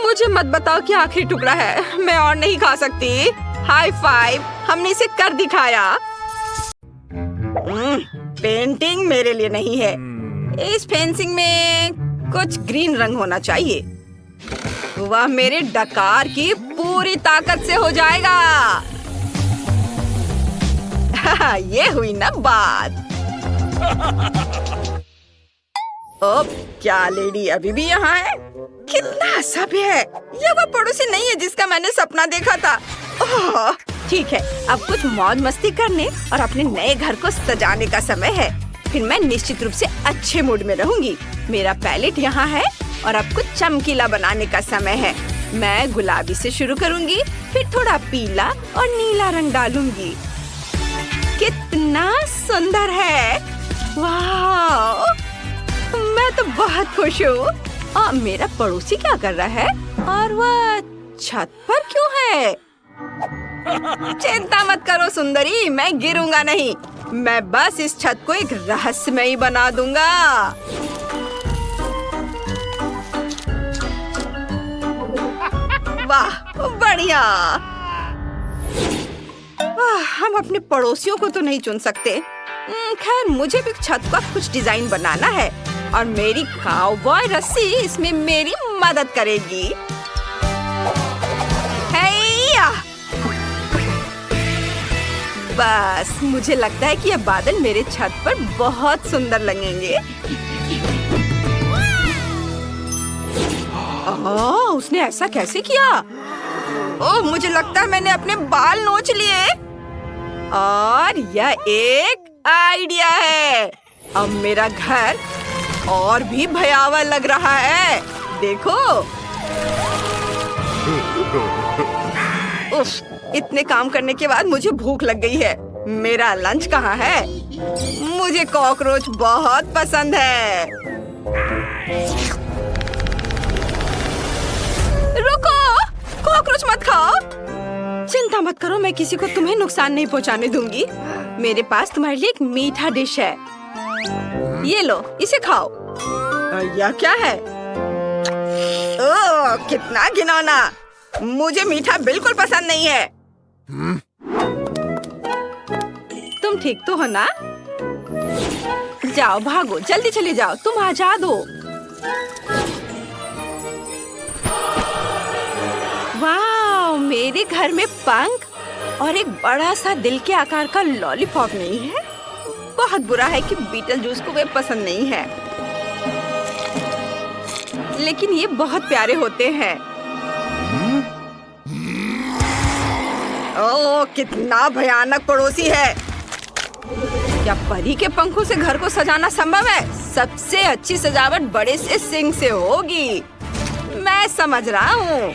मुझे मत बताओ कि आखिरी टुकड़ा है। मैं और नहीं खा सकती। हाई फाइव, हमने इसे कर दिखाया। पेंटिंग मेरे लिए नहीं है। इस फेंसिंग में कुछ ग्रीन रंग होना चाहिए। वह मेरे डकार की पूरी ताकत से हो जाएगा। ये हुई ना बात। ओ, क्या लेडी अभी भी यहाँ है? कितना सभ्य है। यह वो पड़ोसी नहीं है जिसका मैंने सपना देखा था। ओह, ठीक है, अब कुछ मौज मस्ती करने और अपने नए घर को सजाने का समय है। फिर मैं निश्चित रूप से अच्छे मूड में रहूंगी। मेरा पैलेट यहाँ है और अब कुछ चमकीला बनाने का समय है। मैं गुलाबी से शुरू करूंगी, फिर थोड़ा पीला और नीला रंग डालूंगी। कितना सुंदर है। वाह, मैं तो बहुत खुश हूँ। मेरा पड़ोसी क्या कर रहा है और वह छत पर क्यों है? चिंता मत करो सुंदरी, मैं गिरूंगा नहीं। मैं बस इस छत को एक रहस्यमयी बना दूंगा। वाह, बढ़िया। हम अपने पड़ोसियों को तो नहीं चुन सकते। खैर, मुझे भी छत का कुछ डिजाइन बनाना है और मेरी काउबॉय रस्सी इसमें मेरी मदद करेगी। हैया! बस मुझे लगता है कि ये बादल मेरे छत पर बहुत सुंदर लगेंगे। ओह, उसने ऐसा कैसे किया? ओह, मुझे लगता है मैंने अपने बाल नोच लिए। और यह एक आइडिया है। अब मेरा घर और भी भयावह लग रहा है। देखो। उफ, इतने काम करने के बाद मुझे भूख लग गई है। मेरा लंच कहाँ है? मुझे कॉकरोच बहुत पसंद है। रुको, कॉकरोच मत खाओ। चिंता मत करो, मैं किसी को तुम्हें नुकसान नहीं पहुंचाने दूंगी। मेरे पास तुम्हारे लिए एक मीठा डिश है। ये लो, इसे खाओ। यह क्या है? ओह, कितना घिनौना। मुझे मीठा बिल्कुल पसंद नहीं है। तुम ठीक तो हो ना? जाओ, भागो, जल्दी चले जाओ, तुम आजाद हो। वाह, मेरे घर में पंख और एक बड़ा सा दिल के आकार का लॉलीपॉप नहीं है। बहुत बुरा है कि बीटल जूस को वे पसंद नहीं है, लेकिन ये बहुत प्यारे होते हैं। ओह, कितना भयानक पड़ोसी है। क्या परी के पंखों से घर को सजाना संभव है? सबसे अच्छी सजावट बड़े से सिंह से होगी। मैं समझ रहा हूँ।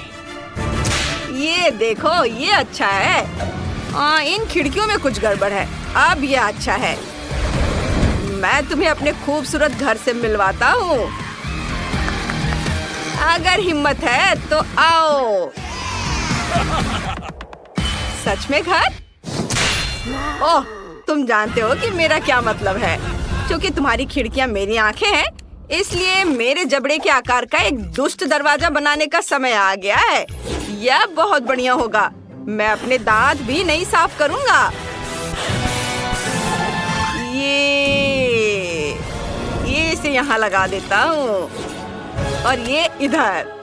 ये देखो, ये अच्छा है। इन खिड़कियों में कुछ गड़बड़ है। अब ये अच्छा है। मैं तुम्हें अपने खूबसूरत घर से मिलवाता हूँ। अगर हिम्मत है तो आओ। सच में घर? ओह, तुम जानते हो कि मेरा क्या मतलब है। क्योंकि तुम्हारी खिड़कियाँ मेरी आंखें हैं, इसलिए मेरे जबड़े के आकार का एक दुष्ट दरवाजा बनाने का समय आ गया है। यह बहुत बढ़िया होगा। मैं अपने दांत भी नहीं साफ करूंगा। ये इसे यहाँ लगा देता हूँ और ये इधर।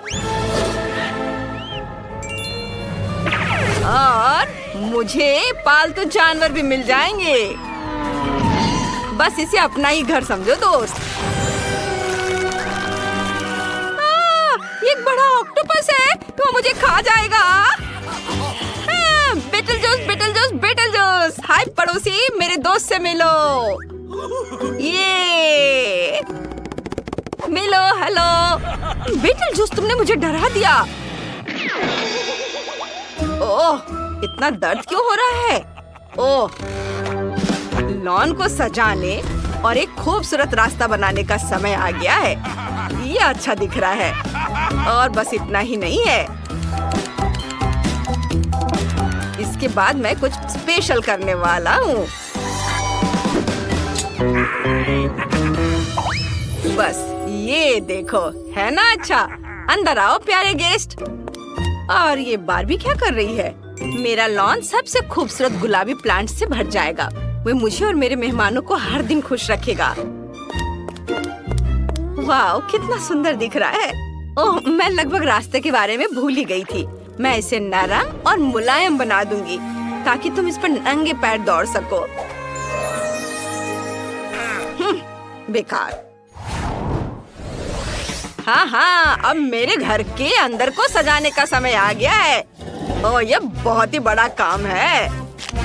और मुझे पालतू जानवर भी मिल जाएंगे। बस इसे अपना ही घर समझो दोस्त। एक बड़ा ऑक्टोपस है, तो मुझे खा जाएगा। Beetlejuice, Beetlejuice, Beetlejuice. Hi पड़ोसी, मेरे दोस्त से मिलो। ये मिलो, हेलो। बीटल जूस, तुमने मुझे डरा दिया। ओह, इतना दर्द क्यों हो रहा है? ओह, लॉन को सजाने और एक खूबसूरत रास्ता बनाने का समय आ गया है। ये अच्छा दिख रहा है। और बस इतना ही नहीं है, इसके बाद मैं कुछ स्पेशल करने वाला हूँ। बस ये देखो, है ना अच्छा? अंदर आओ प्यारे गेस्ट। और ये बारबी क्या कर रही है? मेरा लॉन सबसे खूबसूरत गुलाबी प्लांट से भर जाएगा। वे मुझे और मेरे मेहमानों को हर दिन खुश रखेगा। वाह, कितना सुंदर दिख रहा है। ओह, मैं लगभग रास्ते के बारे में भूल ही गई थी। मैं इसे नरम और मुलायम बना दूंगी ताकि तुम इस पर नंगे पैर दौड़ सको। बेकार। हाँ, अब मेरे घर के अंदर को सजाने का समय आ गया है। ओह, यह बहुत ही बड़ा काम है।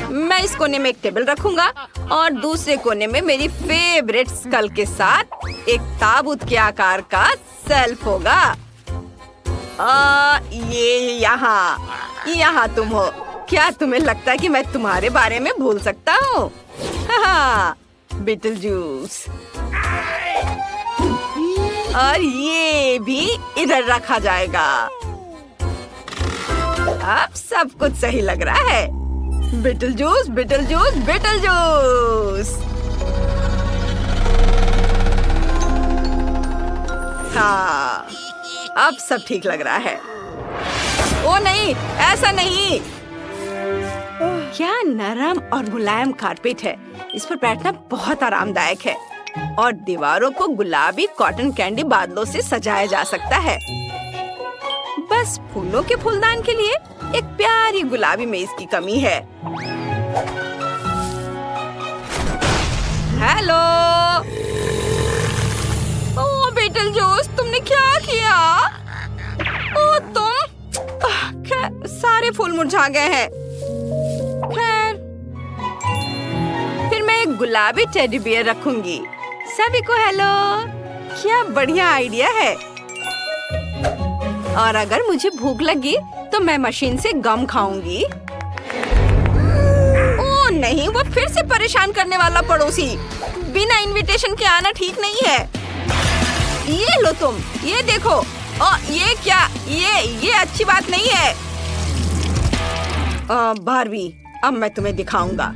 मैं इस कोने में एक टेबल रखूंगा और दूसरे कोने में मेरी फेवरेट स्कल के साथ एक ताबूत के आकार का सेल्फ होगा। ये यहाँ तुम हो। क्या तुम्हें लगता है कि मैं तुम्हारे बारे में भूल सकता हूँ? Beetlejuice. और ये भी इधर रखा जाएगा। अब सब कुछ सही लग रहा है। Beetlejuice, Beetlejuice, Beetlejuice. हाँ, अब सब ठीक लग रहा है। ओ नहीं, ऐसा नहीं। क्या नरम और मुलायम कारपेट है। इस पर बैठना बहुत आरामदायक है। और दीवारों को गुलाबी कॉटन कैंडी बादलों से सजाया जा सकता है। बस फूलों के फूलदान के लिए एक प्यारी गुलाबी मेज की कमी है। हेलो। ओह बीटल जूस, तुमने क्या किया? ओह तुम। सारे फूल मुरझा गए हैं। खैर, फिर मैं एक गुलाबी टेडी बियर रखूंगी। सभी को हेलो। क्या बढ़िया आइडिया है। और अगर मुझे भूख लगी तो मैं मशीन से गम खाऊंगी। ओह नहीं, वो फिर से परेशान करने वाला पड़ोसी। बिना इनविटेशन के आना ठीक नहीं है। ये लो तुम, ये देखो। ये क्या? ये अच्छी बात नहीं है। बारबी, अब मैं तुम्हें दिखाऊंगा।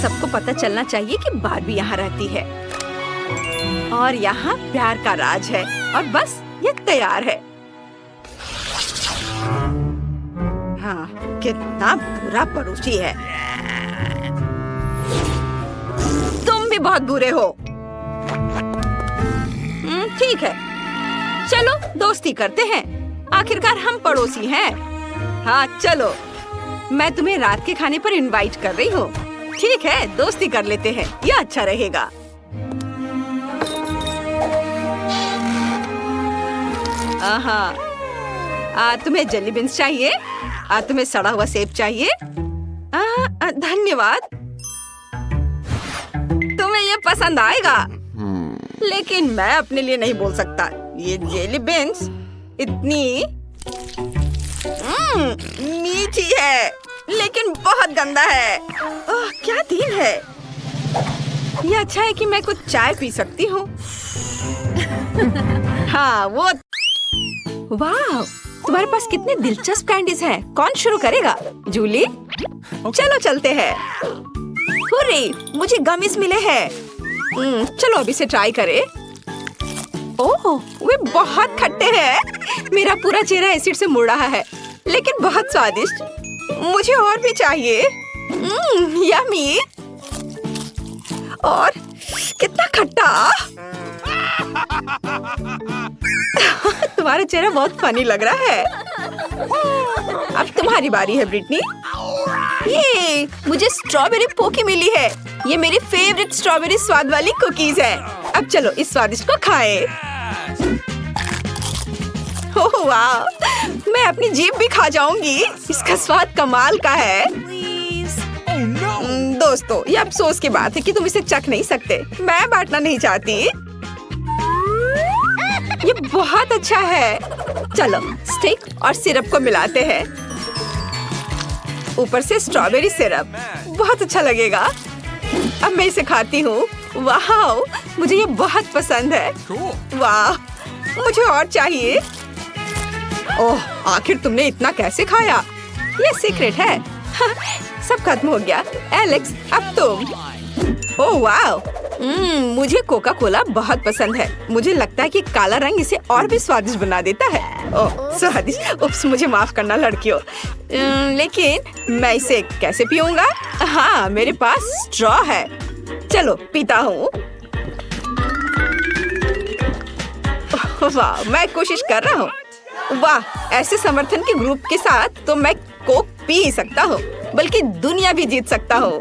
सबको पता चलना चाहिए कि बारबी यहाँ रहती है और यहाँ प्यार का राज है और बस ये तैयार है। हाँ, कितना बुरा पड़ोसी है। तुम भी बहुत बुरे हो। ठीक है, चलो दोस्ती करते हैं। आखिरकार हम पड़ोसी हैं। हाँ चलो, मैं तुम्हें रात के खाने पर इनवाइट कर रही हूँ। ठीक है, दोस्ती कर लेते हैं, यह अच्छा रहेगा। तुम्हें जेली बीन्स चाहिए? तुम्हें सड़ा हुआ सेब चाहिए? धन्यवाद, तुम्हें ये पसंद आएगा। लेकिन मैं अपने लिए नहीं बोल सकता। ये जेली बीन्स इतनी मीठी है, लेकिन बहुत गंदा है। क्या दिन है। ये अच्छा है कि मैं कुछ चाय पी सकती हूँ। हाँ, वो वाह, तुम्हारे पास कितने दिलचस्प कैंडीज हैं। कौन शुरू करेगा? जूली? चलो चलते हैं। हुर्रे, मुझे गमीज मिले हैं। चलो अभी से ट्राई करें। ओह, वे बहुत खट्टे हैं। मेरा पूरा चेहरा एसिड से मुड़ रहा है, लेकिन बहुत स्वादिष्ट। मुझे और भी चाहिए। यम्मी। और कितना खट्टा। तुम्हारा चेहरा बहुत फनी लग रहा है। अब तुम्हारी बारी है ब्रिटनी। ये मुझे स्ट्रॉबेरी पोकी मिली है। ये मेरी फेवरेट स्ट्रॉबेरी स्वाद वाली कुकीज है। अब चलो इस स्वादिष्ट को खाएं। ओह वाह, मैं अपनी जीभ भी खा जाऊंगी। इसका स्वाद कमाल का है। दोस्तों, ये अफसोस की बात है कि तुम इसे चख नहीं सकते। मैं बांटना नहीं चाहती। ये बहुत अच्छा है। चलो स्टिक और सिरप को मिलाते हैं। ऊपर से स्ट्रॉबेरी सिरप, बहुत अच्छा लगेगा। अब मैं इसे खाती हूँ। वाह, मुझे ये बहुत पसंद है। वाह, मुझे और चाहिए। ओह, आखिर तुमने इतना कैसे खाया? ये सीक्रेट है। सब खत्म हो गया। एलेक्स, अब तुम। ओह वाह, मुझे कोका कोला बहुत पसंद है। मुझे लगता है कि काला रंग इसे और भी स्वादिष्ट बना देता है। ओह स्वादिष्ट। उप्स, मुझे माफ करना लड़कियों। लेकिन मैं इसे कैसे पीऊंगा? हाँ, मेरे पास स्ट्रॉ है। चलो पीता हूँ। वाह, मैं कोशिश कर रहा हूँ। वाह, ऐसे समर्थन के ग्रुप के साथ तो मैं कोक पी ही सकता हूँ, बल्कि दुनिया भी जीत सकता हूँ।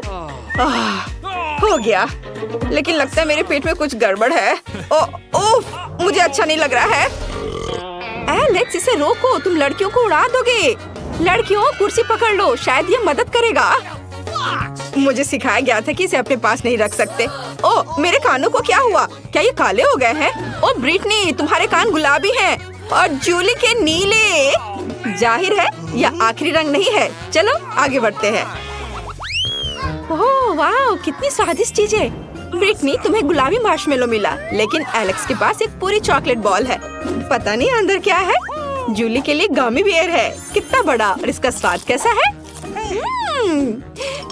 हो गया, लेकिन लगता है मेरे पेट में कुछ गड़बड़ है। ओह, मुझे अच्छा नहीं लग रहा है। एलेक्स, इसे रोको, तुम लड़कियों को उड़ा दोगे। लड़कियों, कुर्सी पकड़ लो, शायद ये मदद करेगा। मुझे सिखाया गया था कि इसे अपने पास नहीं रख सकते। ओह, मेरे कानों को क्या हुआ? क्या ये काले हो गए हैं? ओह ब्रिटनी, तुम्हारे कान गुलाबी हैं और जूली के नीले। जाहिर है यह आखिरी रंग नहीं है। चलो आगे बढ़ते हैं। ओह वाह, कितनी स्वादिष्ट चीजें। ब्रिटनी, तुम्हें गुलाबी मार्शमेलो मिला, लेकिन एलेक्स के पास एक पूरी चॉकलेट बॉल है। पता नहीं अंदर क्या है। जूली के लिए गमी बियर है। कितना बड़ा, और इसका स्वाद कैसा है?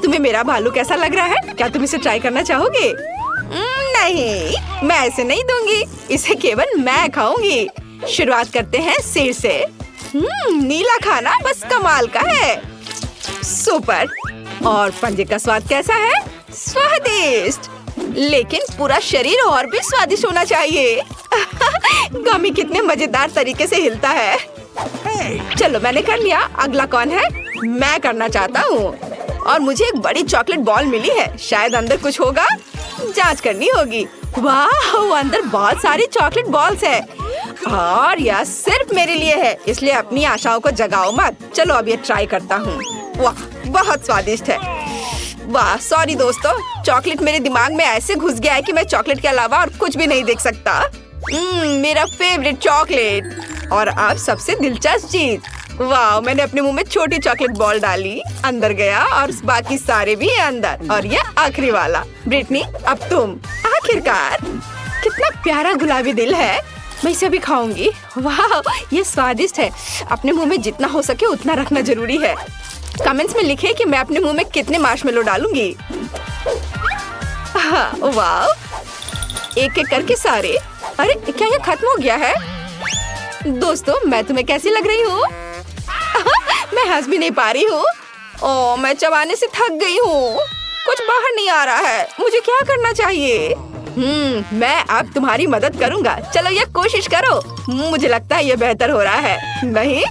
तुम्हें मेरा भालू कैसा लग रहा है? क्या तुम इसे ट्राई करना चाहोगे? नहीं, मैं ऐसे नहीं दूंगी। इसे केवल मैं खाऊंगी। शुरुआत करते हैं सिर से। नीला खाना बस कमाल का है। सुपर। और पंजे का स्वाद कैसा है? स्वादिष्ट। लेकिन पूरा शरीर और भी स्वादिष्ट होना चाहिए। गमी कितने मजेदार तरीके से हिलता है। चलो मैंने कर लिया। अगला कौन है? मैं करना चाहता हूँ। और मुझे एक बड़ी चॉकलेट बॉल मिली है। शायद अंदर कुछ होगा, जांच करनी होगी। वाह, अंदर बहुत सारी चॉकलेट बॉल्स है और यह सिर्फ मेरे लिए है, इसलिए अपनी आशाओं को जगाओ मत। चलो अब ये ट्राई करता हूँ। वाह, बहुत स्वादिष्ट है। वाह, सॉरी दोस्तों, चॉकलेट मेरे दिमाग में ऐसे घुस गया है कि मैं चॉकलेट के अलावा और कुछ भी नहीं देख सकता। मेरा फेवरेट चॉकलेट। और अब सबसे दिलचस्प चीज, वाह, मैंने अपने मुंह में छोटी चॉकलेट बॉल डाली, अंदर गया और बाकी सारे भी है अंदर। और ये आखिरी वाला। ब्रिटनी, अब तुम। आखिरकार, कितना प्यारा गुलाबी दिल है। मैं इसे भी खाऊंगी। वाह, ये स्वादिष्ट है। अपने मुंह में जितना हो सके उतना रखना जरूरी है। कमेंट्स में लिखें कि मैं अपने मुंह में कितने मार्शमेलो डालूंगी। हाँ, वाह, एक एक करके सारे। अरे क्या ये खत्म हो गया है? दोस्तों, मैं तुम्हें कैसी लग रही हूँ? मैं हंस भी नहीं पा रही हूँ। ओह, मैं चबाने से थक गई हूँ। कुछ बाहर नहीं आ रहा है। मुझे क्या करना चाहिए? मैं अब तुम्हारी मदद करूँगा। चलो ये कोशिश करो। मुझे लगता है ये बेहतर हो रहा है। नहीं?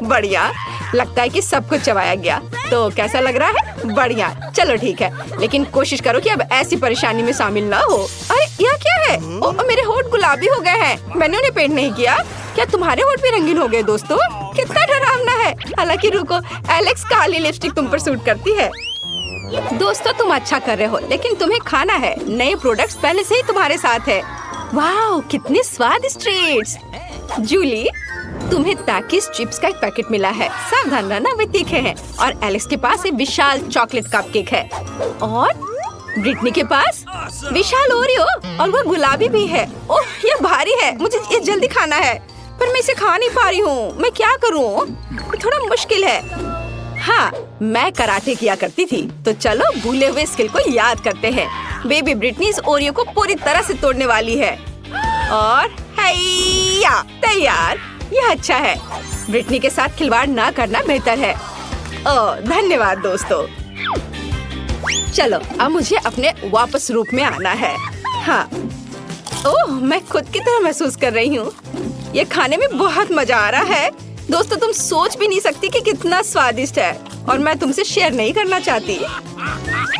बढ़िया। लगता है कि सब कुछ चबाया गया। तो कैसा लग रहा है? बढ़िया। चलो ठीक है, लेकिन कोशिश करो कि अब ऐसी परेशानी में शामिल ना हो। अरे यह क्या है? मेरे होंठ गुलाबी हो गए हैं। मैंने उन्हें पेंट नहीं किया। क्या तुम्हारे होंठ भी रंगीन हो गए? दोस्तों, कितना डरावना है। हालांकि रुको, एलेक्स, काली लिपस्टिक तुम पर सूट करती है। दोस्तों, तुम अच्छा कर रहे हो, लेकिन तुम्हें खाना है। नए प्रोडक्ट्स पहले से ही तुम्हारे साथ है। वाह, कितने स्वादिष्ट ट्रीट्स। जूली, तुम्हें ताकिस चिप्स का एक पैकेट मिला है। सावधान रहना, वे तीखे हैं। और एलेक्स के पास एक विशाल चॉकलेट कपकेक है। और ब्रिटनी के पास विशाल ओरियो, और वो गुलाबी भी है। ओह, ये भारी है। मुझे ये जल्दी खाना है, पर मैं इसे खा नहीं पा रही हूँ। मैं क्या करूँ? थोड़ा मुश्किल है। हाँ, मैं कराटे किया करती थी, तो चलो भूले हुए स्किल को याद करते हैं। बेबी ब्रिटनी इस ओरियो को पूरी तरह से तोड़ने वाली है। और हैया, तैयार। यह अच्छा है। ब्रिटनी के साथ खिलवाड़ ना करना बेहतर है। ओह, धन्यवाद दोस्तों। चलो, अब मुझे अपने वापस रूप में आना है। हाँ, ओह, मैं खुद की तरह महसूस कर रही हूँ। ये खाने में बहुत मजा आ रहा है। दोस्तों, तुम सोच भी नहीं सकती कि कितना स्वादिष्ट है, और मैं तुमसे शेयर नहीं करना चाहती।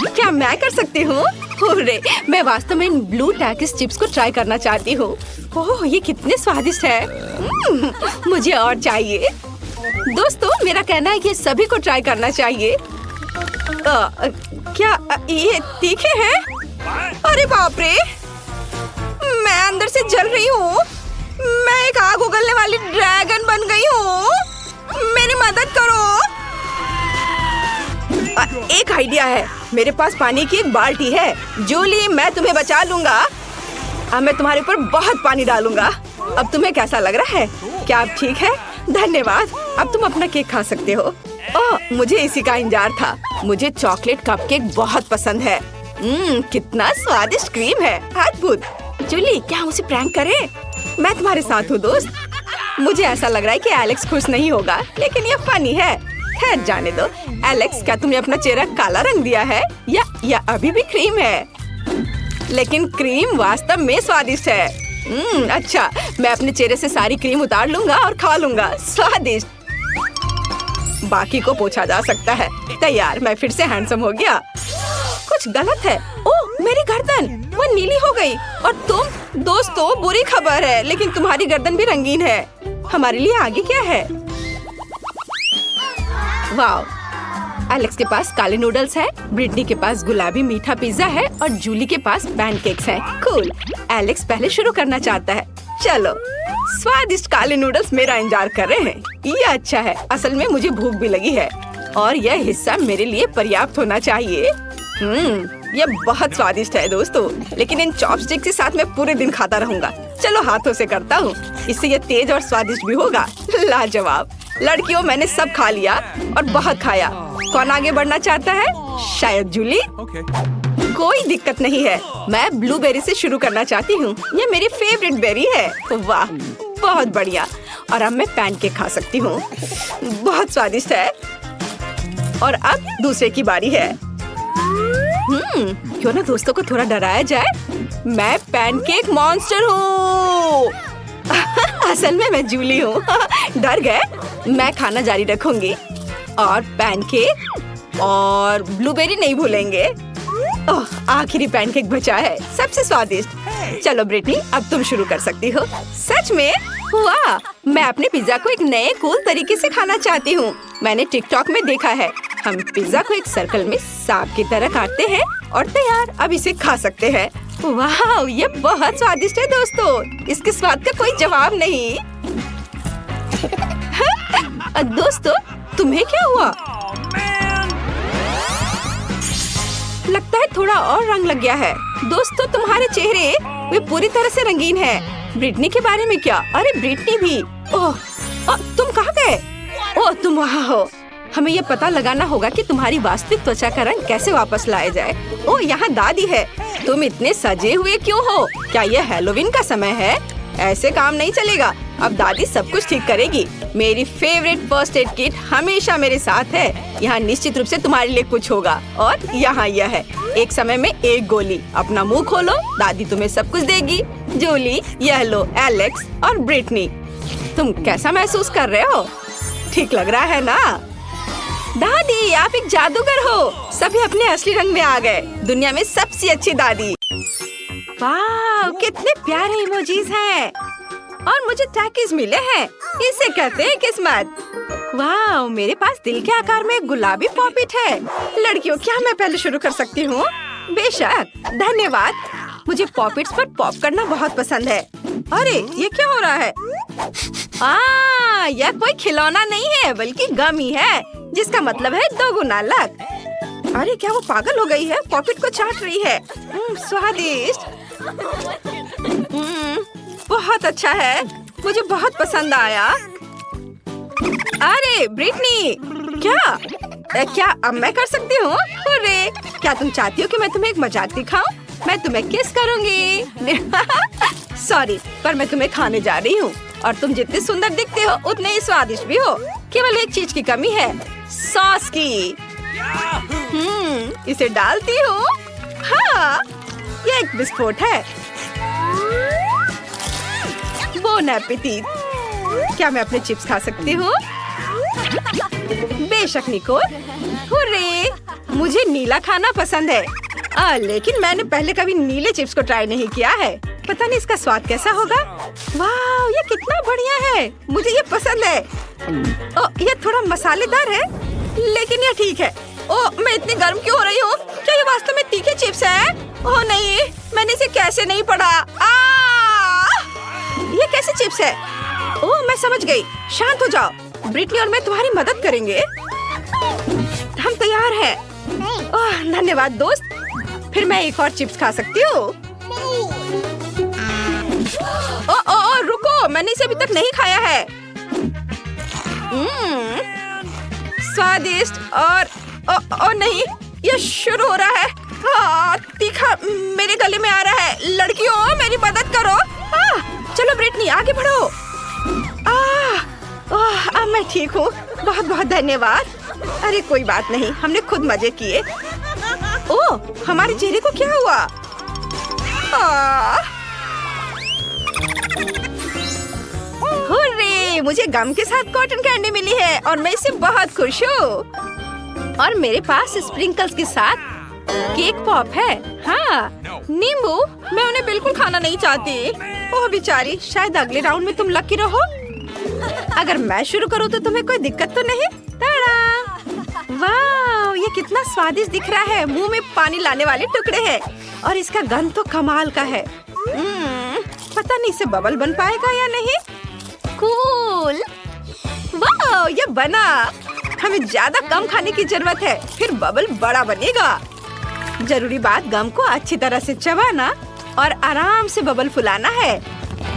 क्या मैं कर सकती हूँ? अरे, मैं वास्तव में इन ब्लू टैकिस चिप्स को ट्राई करना चाहती हूँ। ओह, ये कितने स्वादिष्ट है। मुझे और चाहिए। दोस्तों, मेरा कहना है कि सभी को ट्राई करना चाहिए। क्या ये तीखे हैं? अरे बाप रे, मैं अंदर से जल रही हूँ। मैं एक आग उगलने वाली ड्रैगन बन गई हूँ। मेरी मदद करो। एक आइडिया है। मेरे पास पानी की एक बाल्टी है। जूली, मैं तुम्हें बचा लूंगा। अब मैं तुम्हारे ऊपर बहुत पानी डालूंगा। अब तुम्हें कैसा लग रहा है? क्या अब ठीक है? धन्यवाद। अब तुम अपना केक खा सकते हो। ओह, मुझे इसी का इंतजार था। मुझे चॉकलेट कपकेक बहुत पसंद है। कितना स्वादिष्ट क्रीम है। अद्भुत। जूली, क्या हम उसे प्रैंक करें? मैं तुम्हारे साथ हूँ दोस्त। मुझे ऐसा लग रहा है कि एलेक्स खुश नहीं होगा, लेकिन ये फनी है। खैर, जाने दो। एलेक्स, क्या तुमने अपना चेहरा काला रंग दिया है, या अभी भी क्रीम है? लेकिन क्रीम वास्तव में स्वादिष्ट है। अच्छा, मैं अपने चेहरे से सारी क्रीम उतार लूंगा और खा लूंगा। स्वादिष्ट। बाकी को पूछा जा सकता है। तैयार, मैं फिर से हैंडसम हो गया। कुछ गलत है। ओह, मेरी गर्दन, वो नीली हो गई। और तुम? दोस्तों, बुरी खबर है, लेकिन तुम्हारी गर्दन भी रंगीन है। हमारे लिए आगे क्या है? वाह, एलेक्स के पास काले नूडल्स है, ब्रिटनी के पास गुलाबी मीठा पिज्जा है, और जूली के पास पैनकेक्स हैं। कूल। एलेक्स पहले शुरू करना चाहता है। चलो, स्वादिष्ट काले नूडल्स मेरा इंतजार कर रहे हैं। ये अच्छा है। असल में मुझे भूख भी लगी है, और यह हिस्सा मेरे लिए पर्याप्त होना चाहिए। ये बहुत स्वादिष्ट है दोस्तों, लेकिन इन चॉपस्टिक के साथ मैं पूरे दिन खाता रहूंगा। चलो, हाथों से करता हूँ। इससे ये तेज और स्वादिष्ट भी होगा। लाजवाब। लड़कियों, मैंने सब खा लिया और बहुत खाया। कौन आगे बढ़ना चाहता है? शायद जूली। कोई दिक्कत नहीं है। मैं ब्लूबेरी से शुरू करना चाहती हूँ। ये मेरी फेवरेट बेरी है। वाह, बहुत बढ़िया। और अब मैं पैनकेक खा सकती हूँ। बहुत स्वादिष्ट है। और अब दूसरे की बारी है। क्यों ना दोस्तों को थोड़ा डराया जाए। मैं पैनकेक मॉन्स्टर हूँ। असल में मैं जूली हूँ। डर गए? मैं खाना जारी रखूंगी, और पैनकेक और ब्लूबेरी नहीं भूलेंगे। ओह, आखिरी पैनकेक बचा है, सबसे स्वादिष्ट। चलो ब्रिटनी, अब तुम शुरू कर सकती हो। सच में? वाह, मैं अपने पिज्जा को एक नए कूल तरीके से खाना चाहती हूँ। मैंने टिकटॉक में देखा है। हम पिज्जा को एक सर्कल में सांप की तरह काटते हैं, और तैयार। अब इसे खा सकते हैं। वाह, ये बहुत स्वादिष्ट है दोस्तों। इसके स्वाद का कोई जवाब नहीं। दोस्तों, तुम्हें क्या हुआ? लगता है थोड़ा और रंग लग गया है। दोस्तों, तुम्हारे चेहरे वे पूरी तरह से रंगीन हैं। ब्रिटनी के बारे में क्या? अरे ब्रिटनी भी। ओह, तुम कहाँ गए? ओह, तुम वहाँ हो। हमें ये पता लगाना होगा कि तुम्हारी वास्तविक त्वचा का रंग कैसे वापस लाया जाए। ओह, यहाँ दादी है। तुम इतने सजे हुए क्यों हो? क्या ये हैलोवीन का समय है? ऐसे काम नहीं चलेगा। अब दादी सब कुछ ठीक करेगी। मेरी फेवरेट फर्स्ट एड किट हमेशा मेरे साथ है। यहाँ निश्चित रूप से तुम्हारे लिए कुछ होगा। और यहाँ यह है, एक समय में एक गोली। अपना मुंह खोलो, दादी तुम्हें सब कुछ देगी। जूली, यह लो एलेक्स और ब्रिटनी। तुम कैसा महसूस कर रहे हो? ठीक लग रहा है ना? दादी, आप एक जादूगर हो। सभी अपने असली रंग में आ गए। दुनिया में सबसे अच्छी दादी। वाह, कितने प्यारे इमोजीज हैं। और मुझे टैकीज मिले हैं। इसे कहते हैं किस्मत। वाह, मेरे पास दिल के आकार में एक गुलाबी पॉपिट है। लड़कियों, क्या मैं पहले शुरू कर सकती हूँ? बेशक, धन्यवाद। मुझे पॉपिट्स पर पॉप करना बहुत पसंद है। अरे, ये क्या हो रहा है? यह कोई खिलौना नहीं है, बल्कि गम ही है, जिसका मतलब है 2 गुना अलग। अरे, क्या वो पागल हो गई है? पॉपिट को चाट रही है। स्वादिष्ट। बहुत अच्छा है। मुझे बहुत पसंद आया। अरे ब्रिटनी, क्या अब मैं कर सकती हूँ? अरे, क्या तुम चाहती हो कि मैं तुम्हें एक मजाक दिखाऊं? मैं तुम्हें किस करूंगी। सॉरी, पर मैं तुम्हें खाने जा रही हूँ। और तुम जितने सुंदर दिखते हो उतने ही स्वादिष्ट भी हो। केवल एक चीज की कमी है, सॉस की। इसे डालती हूँ। हाँ, ये एक विस्फोट है। Bone appétit. क्या मैं अपने चिप्स खा सकती हूँ? बेशक निकोल। हुर्रे, मुझे नीला खाना पसंद है। लेकिन मैंने पहले कभी नीले चिप्स को ट्राई नहीं किया है। पता नहीं इसका स्वाद कैसा होगा। वाह, ये कितना बढ़िया है। मुझे ये पसंद है। ये थोड़ा मसालेदार है, लेकिन ये ठीक है। मैं इतनी गर्म क्यों हो रही हूँ? क्या ये वास्तव में तीखे चिप्स है? ओह नहीं, मैंने इसे कैसे नहीं पढ़ा। ये कैसे चिप्स है? ओह, मैं समझ गई। शांत हो जाओ। ब्रिटनी और मैं तुम्हारी मदद करेंगे। हम तैयार हैं। ओह, धन्यवाद दोस्त। फिर मैं एक और चिप्स खा सकती हूँ। रुको, मैंने इसे अभी तक नहीं खाया है। स्वादिष्ट और नहीं, ये शुरू हो रहा है। तीखा मेरे गले में आ रहा है। लड़कियों, मेरी मदद करो। चलो ब्रिटनी, आगे बढ़ो। अब मैं ठीक हूँ। बहुत बहुत धन्यवाद। अरे कोई बात नहीं, हमने खुद मजे किए। ओह, हमारे चेहरे को क्या हुआ? हुर्रे, मुझे गम के साथ कॉटन कैंडी मिली है और मैं इससे बहुत खुश हूँ। और मेरे पास स्प्रिंकल्स के साथ केक पॉप है। हाँ, नींबू। मैं उन्हें बिल्कुल खाना नहीं चाहती। ओह बेचारी, शायद अगले राउंड में तुम लकी रहो। अगर मैं शुरू करूँ तो तुम्हें कोई दिक्कत तो नहीं? ताड़ा! वाह, ये कितना स्वादिष्ट दिख रहा है। मुंह में पानी लाने वाले टुकड़े हैं और इसका गंध तो कमाल का है। पता नहीं इसे बबल बन पाएगा या नहीं। कूल। वाह, ये बना। हमें ज्यादा कम खाने की जरूरत है, फिर बबल बड़ा बनेगा। जरूरी बात गम को अच्छी तरह से चबाना और आराम से बबल फुलाना है।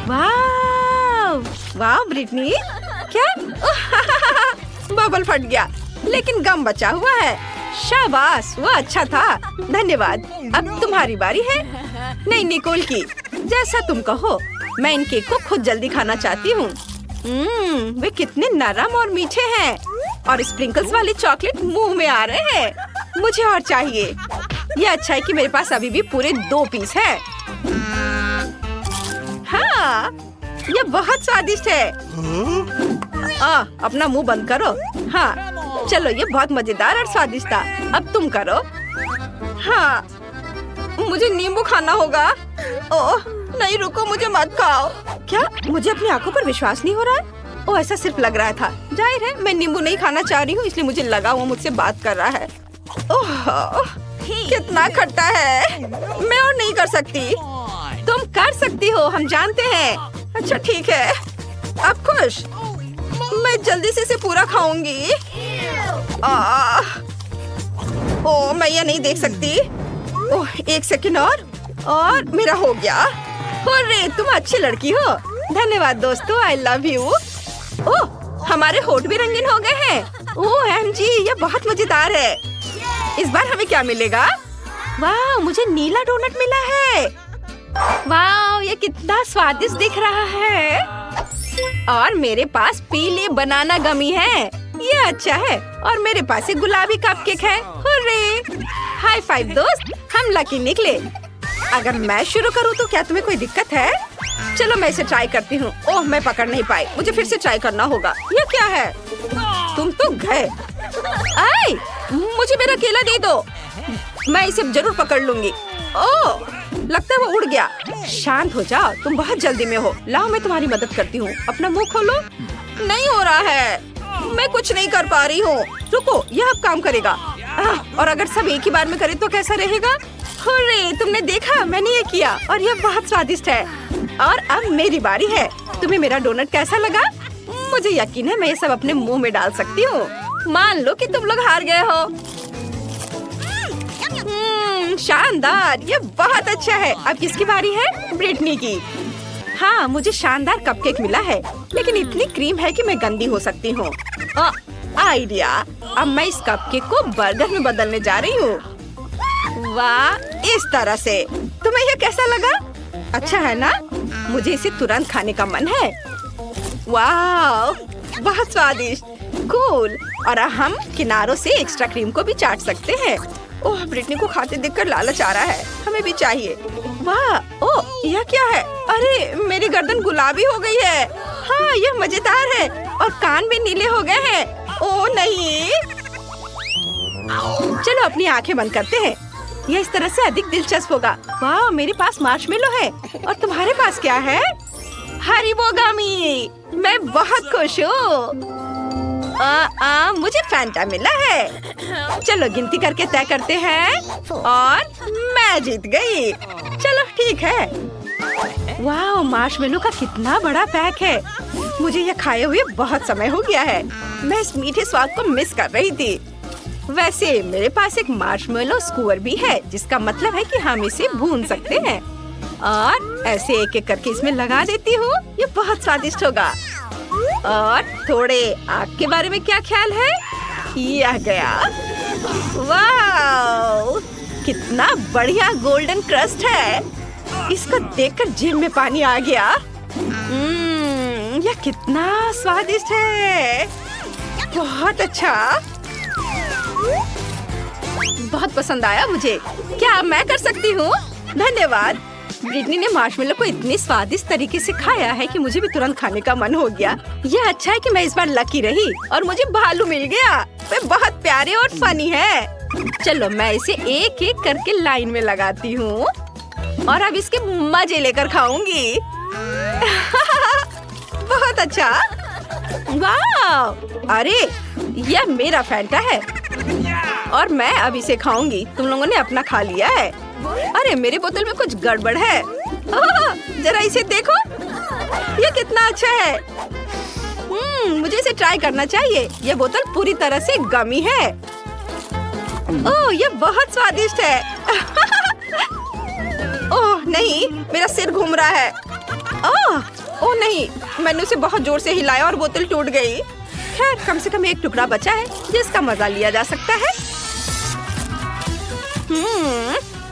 वाह वाह ब्रिटनी, क्या? बबल फट गया, लेकिन गम बचा हुआ है। शाबाश, वो अच्छा था। धन्यवाद। अब तुम्हारी बारी है। नहीं, निकोल की। जैसा तुम कहो। मैं इन केक को खुद जल्दी खाना चाहती हूँ। वे कितने नरम और मीठे हैं और स्प्रिंकल्स वाले चॉकलेट मुंह में आ रहे हैं। मुझे और चाहिए। ये अच्छा है कि मेरे पास अभी भी पूरे 2 पीस है। हाँ, ये बहुत स्वादिष्ट है। अपना मुंह बंद करो। हाँ, चलो, ये बहुत मजेदार और स्वादिष्ट था। अब तुम करो। हाँ, मुझे नींबू खाना होगा। ओह नहीं, रुको, मुझे मत खाओ। क्या मुझे अपनी आंखों पर विश्वास नहीं हो रहा है? ओह, ऐसा सिर्फ लग रहा था। जाहिर है मैं नींबू नहीं खाना चाह रही हूँ, इसलिए मुझे लगा वो मुझसे बात कर रहा है। ओह, कितना खट्टा है। मैं और नहीं कर सकती। तुम कर सकती हो, हम जानते हैं। अच्छा ठीक है, अब खुश? मैं जल्दी से इसे पूरा खाऊंगी। ओह, मैं ये नहीं देख सकती। ओह, 1 सेकंड और मेरा हो गया। अरे तुम अच्छी लड़की हो। धन्यवाद दोस्तों, आई लव यू। ओह, हमारे होठ भी रंगीन हो गए हैं। ओह एमजी, ये बहुत मजेदार है। इस बार हमें क्या मिलेगा? वाह, मुझे नीला डोनट मिला है। वाह, ये कितना स्वादिष्ट दिख रहा है। और मेरे पास पीले बनाना गमी है, ये अच्छा है। और मेरे पास एक गुलाबी कपकेक है। हुर्रे! हाई फाइव दोस्त, हम लकी निकले। अगर मैं शुरू करूँ तो क्या तुम्हें कोई दिक्कत है? चलो मैं इसे ट्राई करती हूँ। ओह, मैं पकड़ नहीं पाई, मुझे फिर से ट्राई करना होगा। ये क्या है? तुम तो गए। आए, मुझे मेरा केला दे दो, मैं इसे जरूर पकड़ लूंगी। ओह, लगता है वो उड़ गया। शांत हो जाओ, तुम बहुत जल्दी में हो। लाओ मैं तुम्हारी मदद करती हूँ। अपना मुंह खोलो। नहीं हो रहा है, मैं कुछ नहीं कर पा रही हूँ। रुको, यह अब काम करेगा। और अगर सब एक ही बार में करे तो कैसा रहेगा? हुर्रे, तुमने देखा, मैंने ये किया और यह बहुत स्वादिष्ट है। और अब मेरी बारी है। तुम्हें मेरा डोनट कैसा लगा? मुझे यकीन है मैं ये सब अपने मुंह में डाल सकती हूँ। मान लो कि तुम लोग हार गए हो। शानदार, ये बहुत अच्छा है। अब किसकी बारी है? ब्रिटनी की। हाँ, मुझे शानदार कपकेक मिला है, लेकिन इतनी क्रीम है कि मैं गंदी हो सकती हूँ। आइडिया, अब मैं इस कपकेक को बर्गर में बदलने जा रही हूँ। वाह, इस तरह से। तुम्हें यह कैसा लगा? अच्छा है ना? मुझे इसे तुरंत खाने का मन है। वाह, बहुत स्वादिष्ट, कूल। और हम किनारों से एक्स्ट्रा क्रीम को भी चाट सकते हैं। ओह, ब्रिटनी को खाते देखकर लालच आ रहा है, हमें भी चाहिए। वाह, ओह, यह क्या है? अरे, मेरी गर्दन गुलाबी हो गई है। हाँ, यह मजेदार है। और कान भी नीले हो गए हैं। ओह नहीं, चलो अपनी आंखें बंद करते हैं, यह इस तरह से अधिक दिलचस्प होगा। वाह, मेरे पास मार्शमेलो है। और तुम्हारे पास क्या है? हरीबो गमी। मैं बहुत खुश हूँ। मुझे फैंटा मिला है। चलो गिनती करके तय करते हैं। और मैं जीत गई। चलो ठीक है। वाह, मार्शमेलो का कितना बड़ा पैक है। मुझे यह खाए हुए बहुत समय हो गया है। मैं इस मीठे स्वाद को मिस कर रही थी। वैसे मेरे पास एक मार्शमेलो स्क्यूअर भी है, जिसका मतलब है कि हम इसे भून सकते हैं। और ऐसे एक एक करके इसमें लगा देती हूँ। ये बहुत स्वादिष्ट होगा। और थोड़े आग के बारे में क्या ख्याल है? यह गया। वाह, कितना बढ़िया गोल्डन क्रस्ट है। इसको देखकर जीभ में पानी आ गया। यह कितना स्वादिष्ट है। बहुत अच्छा, बहुत पसंद आया मुझे। क्या मैं कर सकती हूँ? धन्यवाद। ब्रिटनी ने मार्शमेलो को इतनी स्वादिष्ट तरीके से खाया है कि मुझे भी तुरंत खाने का मन हो गया। यह अच्छा है कि मैं इस बार लकी रही और मुझे भालू मिल गया। वे बहुत प्यारे और फनी है। चलो मैं इसे एक एक करके लाइन में लगाती हूँ और अब इसके मजे लेकर खाऊंगी। बहुत अच्छा। वाह, अरे यह मेरा फैंटा है और मैं अब इसे खाऊंगी। तुम लोगों ने अपना खा लिया है। अरे मेरे बोतल में कुछ गड़बड़ है। जरा इसे देखो, ये कितना अच्छा है। मुझे इसे ट्राई करना चाहिए। ये बोतल पूरी तरह से गमी है। ओह, ये बहुत स्वादिष्ट है। ओह नहीं, मेरा सिर घूम रहा है। ओह नहीं, मैंने उसे बहुत जोर से हिलाया और बोतल टूट गई। खैर, कम से कम एक टुकड़ा बचा है जिसका मजा लिया जा सकता है।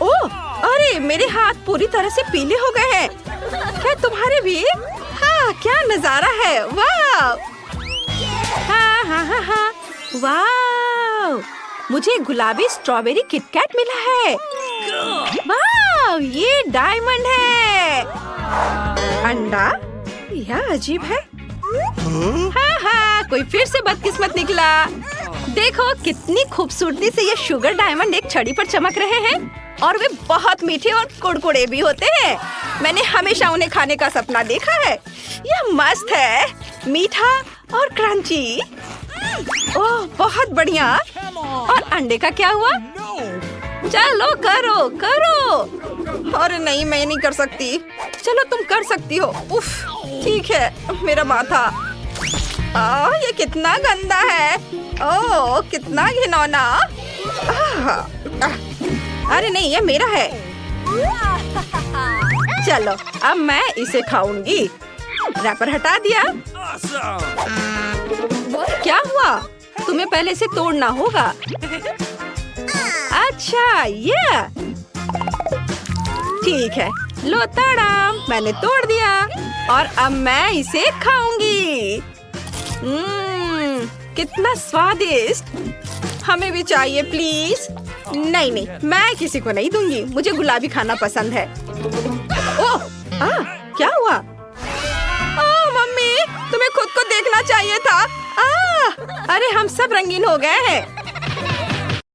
ओह, अरे मेरे हाथ पूरी तरह से पीले हो गए हैं। क्या तुम्हारे भी? हाँ, क्या नजारा है। वाह, हाँ, वाह, मुझे गुलाबी स्ट्रॉबेरी किटकैट मिला है। वाह, ये डायमंड है। अंडा? यह अजीब है। हाँ, कोई फिर से बदकिस्मत निकला। देखो कितनी खूबसूरती से ये शुगर डायमंड एक छड़ी पर चमक रहे हैं और वे बहुत मीठे और कुड़कुड़े भी होते हैं। मैंने हमेशा उन्हें खाने का सपना देखा है। यह मस्त है, मीठा और क्रंची। ओह, बहुत बढ़िया। और अंडे का क्या हुआ? चलो करो करो। अरे नहीं, मैं नहीं कर सकती। चलो तुम कर सकती हो। उफ, ठीक है, मेरा माथा। ये कितना गंदा है। ओह, कितना घिनौना। अरे नहीं, ये मेरा है। चलो अब मैं इसे खाऊंगी। रैपर हटा दिया। क्या हुआ? तुम्हें पहले से तोड़ना होगा। अच्छा ये ठीक है, लो ताड़म, मैंने तोड़ दिया और अब मैं इसे खाऊंगी। कितना स्वादिष्ट। हमें भी चाहिए प्लीज। नहीं नहीं, मैं किसी को नहीं दूंगी। मुझे गुलाबी खाना पसंद है। ओह, क्या हुआ? मम्मी, तुम्हें खुद को देखना चाहिए था। अरे हम सब रंगीन हो गए हैं।